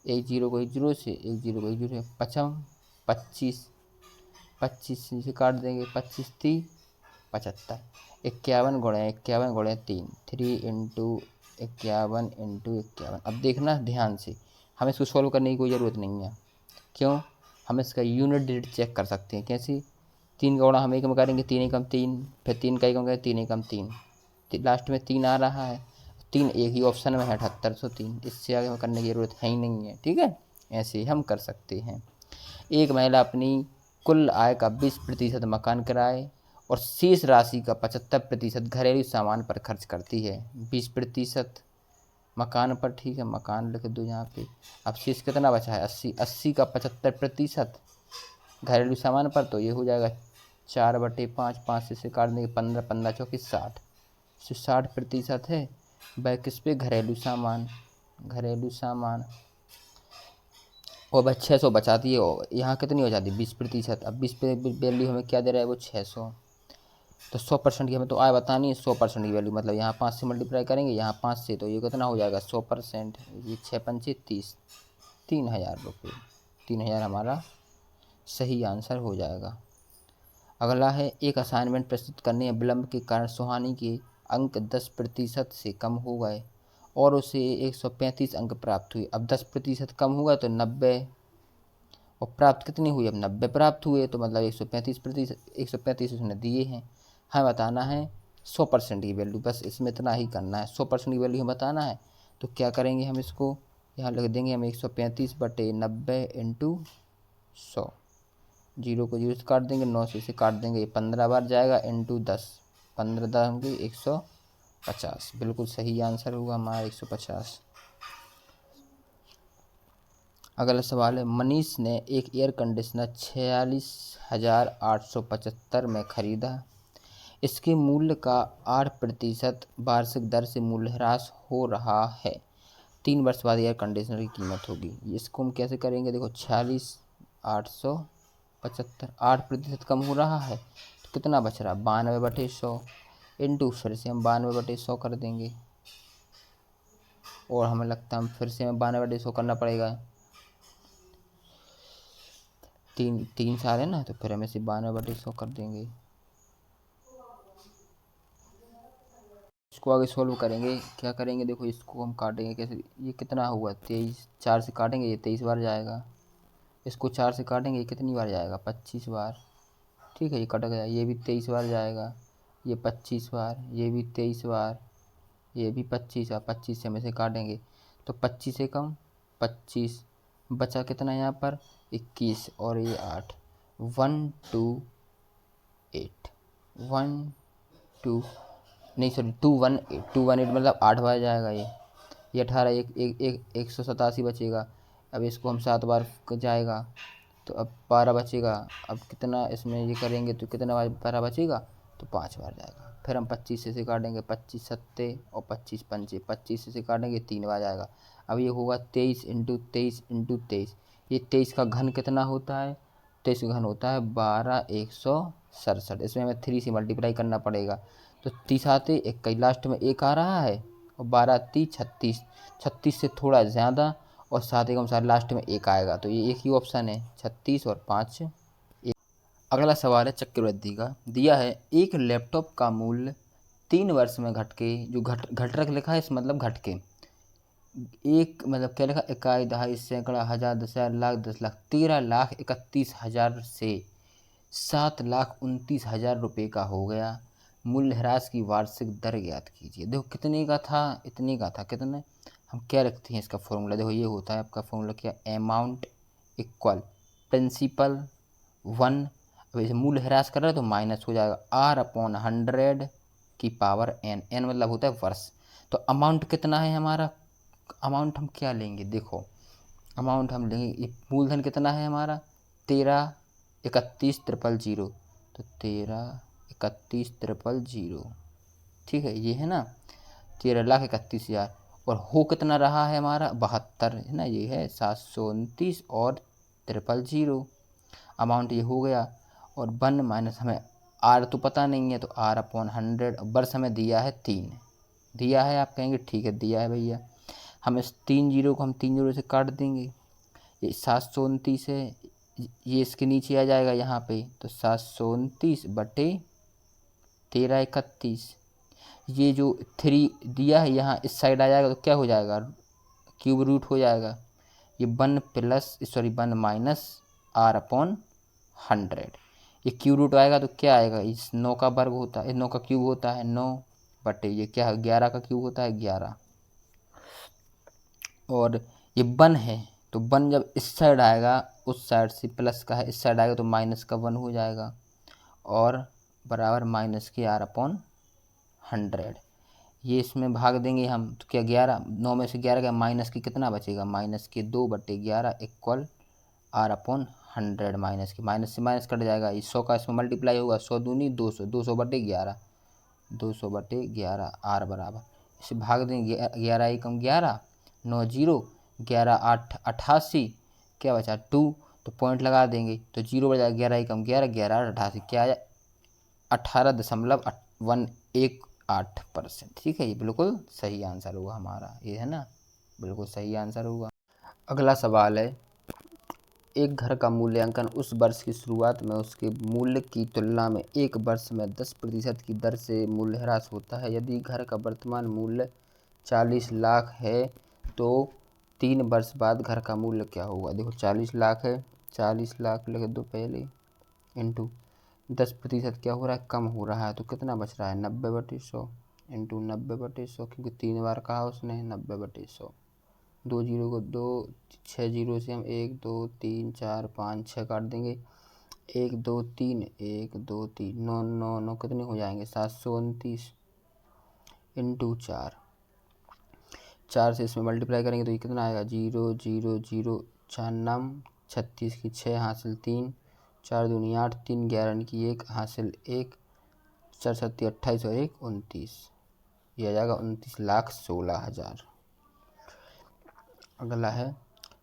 एक जीरो को एक जीरो से, एक जीरो को एक जीरो से, 25 25 से काट देंगे, 25 3 75। 51 गुणे 51 गुणे 3, 3 इंटू 51 इंटू 51। अब देखना ध्यान से, हमें इसको सॉल्व करने की कोई ज़रूरत नहीं है। क्यों, हम इसका यूनिट डिजिट चेक कर सकते हैं। कैसे, 3 का गुणा हम एक में करेंगे, 3 एकम 3, फिर 3 का एकम करेंगे, 3 एकम 3, लास्ट में 3 आ रहा है। 3 एक ही ऑप्शन में है, 7803। इससे आगे करने की ज़रूरत है ही नहीं है। ठीक है, ऐसे ही हम कर सकते हैं। एक महिला अपनी कुल आय का 20% मकान किराए और शेष राशि का 75% घरेलू सामान पर खर्च करती है। 20% मकान पर, ठीक है, मकान लिख दो यहाँ पे। अब शेष कितना बचा है, 80। 80 का 75% घरेलू सामान पर, तो ये हो जाएगा 4/5। 5 से काट देंगे, 15 15 चौकी 60, 60% है। वह किस पे, घरेलू सामान। और वह 600 बचाती है, और यहाँ कितनी हो जाती है, 20%। अब 20% वैल्यू हमें क्या दे रहा है, वो 600। तो 100% की हमें तो आय बतानी है, 100% की वैल्यू, मतलब यहाँ 5 से मल्टीप्लाई करेंगे, यहाँ 5 से, तो ये कितना हो जाएगा 100%। ये 6 पंचे 30, 3,000 रुपये। 3,000 हमारा सही आंसर हो जाएगा। अगला है, एक असाइनमेंट प्रस्तुत करने या विलंब के कारण सुहानी के अंक 10% से कम हो गए और उसे 135 अंक प्राप्त हुए। अब 10% कम हुआ तो 90, और प्राप्त कितनी हुई? अब 90 प्राप्त हुए, तो मतलब 135%, 135 उसने दिए हैं। हमें बताना है 100% की वैल्यू, बस इसमें इतना ही करना है। 100% की वैल्यू हमें बताना है, तो क्या करेंगे हम इसको यहाँ लिख देंगे हम 135/90 इंटू 100। 0 को 0 से काट देंगे, 9 से इसे काट देंगे, 15 बार जाएगा, इंटू 10, 15 10 होंगे 150। बिल्कुल सही आंसर होगा हमारा 150। अगला सवाल है, मनीष ने एक एयर कंडीशनर 46,875 में खरीदा। इसके मूल्य का 8% वार्षिक दर से मूल्यह्रास हो रहा है। 3 वर्ष बाद एयर कंडीशनर की कीमत होगी। इसको हम कैसे करेंगे? देखो, 46,875, 8% कम हो रहा है तो कितना बच रहा है? 92/100 इंटू, फिर से हम 92/100 कर देंगे, और हमें लगता है हम फिर से हमें 92/100 करना पड़ेगा। तीन साल है ना, तो फिर हम इसे 92/100 कर देंगे। इसको आगे सोल्व करेंगे, क्या करेंगे? देखो, इसको हम काटेंगे कैसे? ये कितना हुआ? 23, 4 से काटेंगे ये 23 बार जाएगा। इसको 4 से काटेंगे ये कितनी बार जाएगा? 25 बार। ठीक है, ये कट गया। ये भी 23 बार जाएगा, ये 25 बार, ये भी 23 बार, ये भी 25 बार। 25 से हम इसे काटेंगे तो 25 से कम 25, बचा कितना यहाँ पर? 21, और ये 8, 128, 1 2 नहीं सॉरी 218, 218 मतलब 8 बार जाएगा ये 18, 187 बचेगा। अब इसको हम 7 बार जाएगा तो अब 12 बचेगा। अब कितना इसमें ये करेंगे तो कितना बार 12 बचेगा? तो 5 बार जाएगा। फिर हम 25 से काटेंगे, 25 सत्ते और 25 पंचे, 25 से काटेंगे 3 बार जाएगा। अब ये होगा 23 इंटू 23 इंटू 23। ये 23 का घन कितना होता है? 23 का घन होता है 12,167। इसमें हमें 3 से मल्टीप्लाई करना पड़ेगा, तो 30 आते, एक कई लास्ट में एक आ रहा है, और 12×3 36, 36 से थोड़ा ज़्यादा, और 7 एकम 7 लास्ट में एक आएगा, तो ये एक ही ऑप्शन है, 36 और 5 एक। अगला सवाल है चक्रवृद्धि का। दिया है, एक लैपटॉप का मूल्य 3 वर्ष में घट के, जो घट रख लिखा है इस मतलब घट के, एक मतलब क्या लिखा? इकाई, दहाई, सैकड़ा, हजार, 10,000, लाख, 10 लाख, 13,31,000 से 7,29,000 रुपये का हो गया। मूल्यह्रास की वार्षिक दर ज्ञात कीजिए। देखो, कितने का था? इतने का था। कितने? हम क्या रखते हैं इसका फॉर्मूला? देखो, ये होता है आपका फॉर्मूला क्या? Amount equal principal 1। अब इसे मूल्यह्रास कर रहे हैं तो माइनस हो जाएगा, R/100 की पावर n। n मतलब होता है वर्ष। तो अमाउंट कितना है हमारा? अमाउंट हम क्या लेंगे? देखो, अमाउंट हम लेंगे, ये मूलधन कितना है हमारा? 13,31,000। तो 13,31,000, ठीक है, ये है ना 13,31,000। और हो कितना रहा है हमारा? 72 है ना, ये है 729 और 000। अमाउंट ये हो गया, और 1 माइनस, हमें आर तो पता नहीं है तो R/100। वर्ष हमें दिया है 3 दिया है। आप कहेंगे ठीक है दिया है भैया, हम इस 3 0 को हम 3 0 से काट देंगे। ये 729 है, ये इसके नीचे आ जाएगा यहाँ पे, तो 729/1331। ये जो 3 दिया है यहाँ इस साइड आ जाएगा तो क्या हो जाएगा? क्यूब रूट हो जाएगा। ये 1 माइनस R/100, ये क्यूब रूट आएगा तो क्या आएगा? इस 9 का वर्ग होता है, 9 का क्यूब होता है 9, बटे ये क्या है? 11 का क्यूब होता है 11। और ये 1 है, तो 1 जब इस साइड आएगा, उस साइड से प्लस का है, इस साइड आएगा तो माइनस का 1 हो जाएगा, और बराबर माइनस के R/100। ये इसमें भाग देंगे हम तो क्या 11, 9 में से 11 का माइनस के कितना बचेगा? माइनस के 2/11 इक्वल R/100। माइनस से माइनस कट जाएगा, ये 100 का इसमें मल्टीप्लाई होगा, 100 दूनी 200, 200/11, 200/11 R बराबर, इसे भाग देंगे 11 एकम 11, 9 0, 11 8 88, क्या बचा 2, तो पॉइंट लगा देंगे तो 0 बचा, 11 एकम 11, 11 8 88, क्या आया? 18.118%। ठीक है, ये बिल्कुल सही आंसर होगा हमारा, ये है ना, बिल्कुल सही आंसर होगा। अगला सवाल है, एक घर का मूल्यांकन उस वर्ष की शुरुआत में उसके मूल्य की तुलना में एक वर्ष में 10% की दर से मूल्यह्रास होता है। यदि घर का वर्तमान मूल्य 40 लाख है तो 3 वर्ष बाद घर का मूल्य क्या होगा। देखो 40 लाख है, 40 लाख लिख दो पहले, इंटू 10% क्या हो रहा है, कम हो रहा है, तो कितना बच रहा है 90/100 इंटू 90/100, क्योंकि 3 बार कहा उसने 90/100। 2 जीरो को 2, 6 जीरो से हम 1 2 3 4 5 6 काट देंगे, 1 2 3 1 2 3 9 9 9 कितने हो जाएंगे 729 इंटू 4, 4 से इसमें मल्टीप्लाई करेंगे तो ये कितना आएगा 0 0 0 4 9 36 की 6 हासिल 3, 4 दूनी 8, 3 11 की 1 हासिल 1, 4 7 28 और 1 29, ये आ जाएगा 29,16,000। अगला है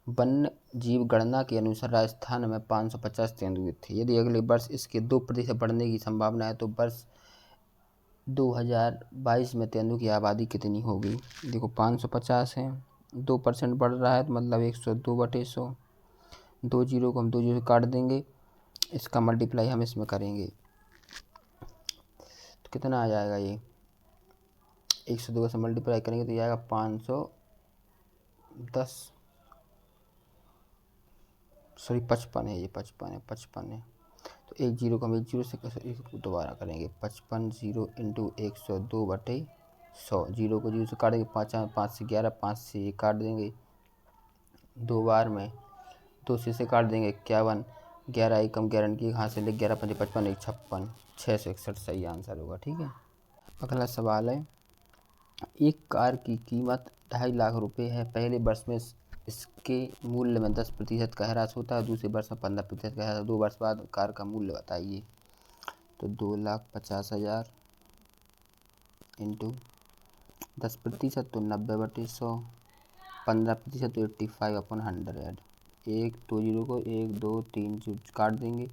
वन्य जीव गणना के अनुसार राजस्थान में 550 तेंदुए थे। यदि अगले वर्ष इसके 2% बढ़ने की संभावना है तो वर्ष 2022 में तेंदुए की आबादी कितनी होगी। देखो 550 है, 2% बढ़ रहा है तो मतलब 102/100, 2 जीरो को हम 2 जीरो से काट देंगे, इसका मल्टीप्लाई हम इसमें करेंगे तो कितना आ जाएगा, ये 102 से मल्टीप्लाई करेंगे तो ये आएगा 510, सॉरी 55 है, ये 55 है तो 1 जीरो को हम 1 जीरो से दोबारा करेंगे, 55 जीरो इंटू 102/100, जीरो को जीरो से काटेंगे, 5 5 से 11, 5 से ये काट देंगे 2 बार में, 2 से काट देंगे 51, 11 एक कम 11 की यहाँ से ले 11 5 55 1 56, 661 सही आंसर होगा। ठीक है। अगला सवाल है, एक कार की कीमत 2.5 लाख रुपए है। पहले वर्ष में इसके मूल्य में 10% का ह्रास होता है, दूसरे वर्ष में 15% का ह्रास, 2 वर्ष बाद कार का मूल्य बताइए। तो 2,50,000 इंटू 10% तो 90/100, 15% तो 85/100, 1 2 जीरो को 1 2 3 काट देंगे,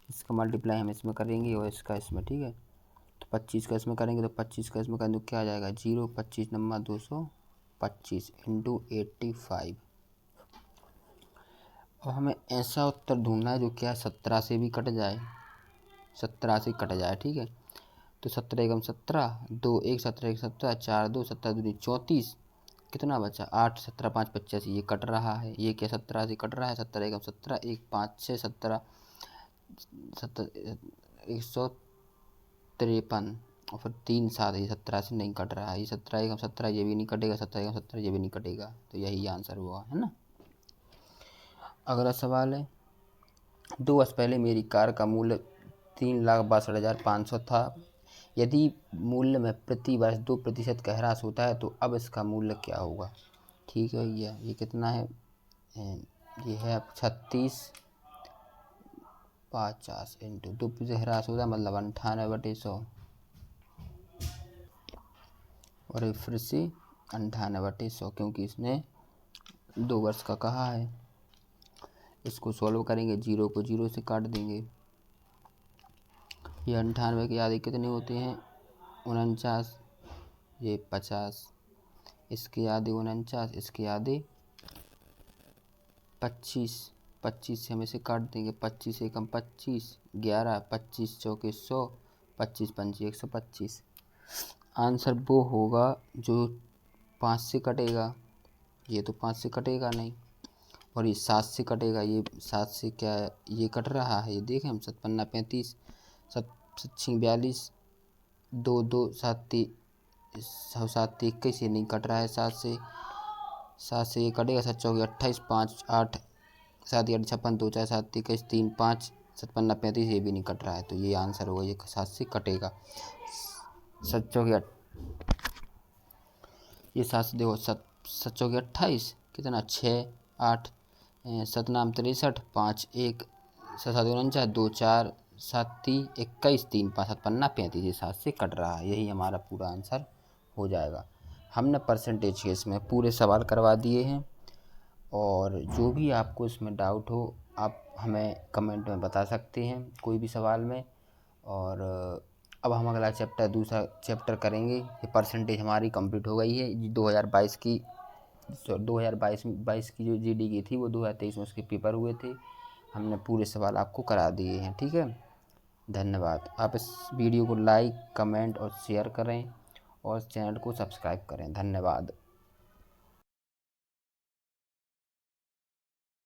इसका मल्टीप्लाई हम इसमें करेंगे और इसका इसमें। ठीक है, तो 25 का इसमें करेंगे तो 25 का इसमें करेंगे तो क्या आ जाएगा 0, 25 नंबर 225 इंटू 85। और हमें ऐसा उत्तर ढूंढना है जो क्या 17 से भी कट जाए, 17 से कट जाए। ठीक है, तो 17 एकम 17, 2 1 17 1 17, 4 2 17 दूनी 34, कितना बचा 8, 17 5 85, ये कट रहा है, ये क्या 17 से कट रहा है, 17 एकम 17, 1 5 6 17 153 और फिर 3 7, ये 17 से नहीं कट रहा है, ये 17 एकम 17 ये भी नहीं कटेगा, 17 एकम 17 ये भी नहीं कटेगा, तो यही आंसर हुआ है ना। अगला सवाल है, 2 वर्ष पहले मेरी कार का मूल्य 3,62,500 था। यदि मूल्य में प्रति वर्ष 2% का ह्रास होता है तो अब इसका मूल्य क्या होगा। ठीक है भैया, ये कितना है, ये है 3650 इंटू 2% ह्रास होता है मतलब 98/100 और फिर से 98/100, क्योंकि इसने 2 वर्ष का कहा है। इसको सॉल्व करेंगे, जीरो को जीरो से काट देंगे, ये 98 के आधे कितने होते हैं 49, ये 50, इसके आधे 49, इसके आधे 25, 25 से हम इसे काट देंगे, 25 एकम 25, 11 25 चौके 100, 25 पंचे 125। आंसर वो होगा जो 5 से कटेगा, ये तो 5 से कटेगा नहीं, और ये 7 से कटेगा, ये 7 से क्या ये कट रहा है, ये देखें हम 57 35 7 42 2 2 7 7 21, ये नहीं कट रहा है 7 से ये कटेगा, 7 चौके 28, 5 8 7 8 56, 2 4 7 21 3 5 57 35, ये भी नहीं कट रहा है, तो ये आंसर होगा, ये 7 से कटेगा। 7 चौके ये 7 से देखो 7 चौके 28 कितना 6 8 7 नाम 63 5 1 7 7 49 2 4 7 21 3 5 7 पन्ना 35, ये 7 से कट रहा है, यही हमारा पूरा आंसर हो जाएगा। हमने परसेंटेज के इसमें पूरे सवाल करवा दिए हैं, और जो भी आपको इसमें डाउट हो आप हमें कमेंट में बता सकते हैं कोई भी सवाल में। और अब हम अगला चैप्टर दूसरा चैप्टर करेंगे। ये परसेंटेज हमारी कंप्लीट हो गई है 2022 की, 2022 की जो जीडी की थी वो 2023 में उसके पेपर हुए थे। हमने पूरे सवाल आपको करा दिए हैं। ठीक है, धन्यवाद। आप इस वीडियो को लाइक, कमेंट और शेयर करें और चैनल को सब्सक्राइब करें। धन्यवाद।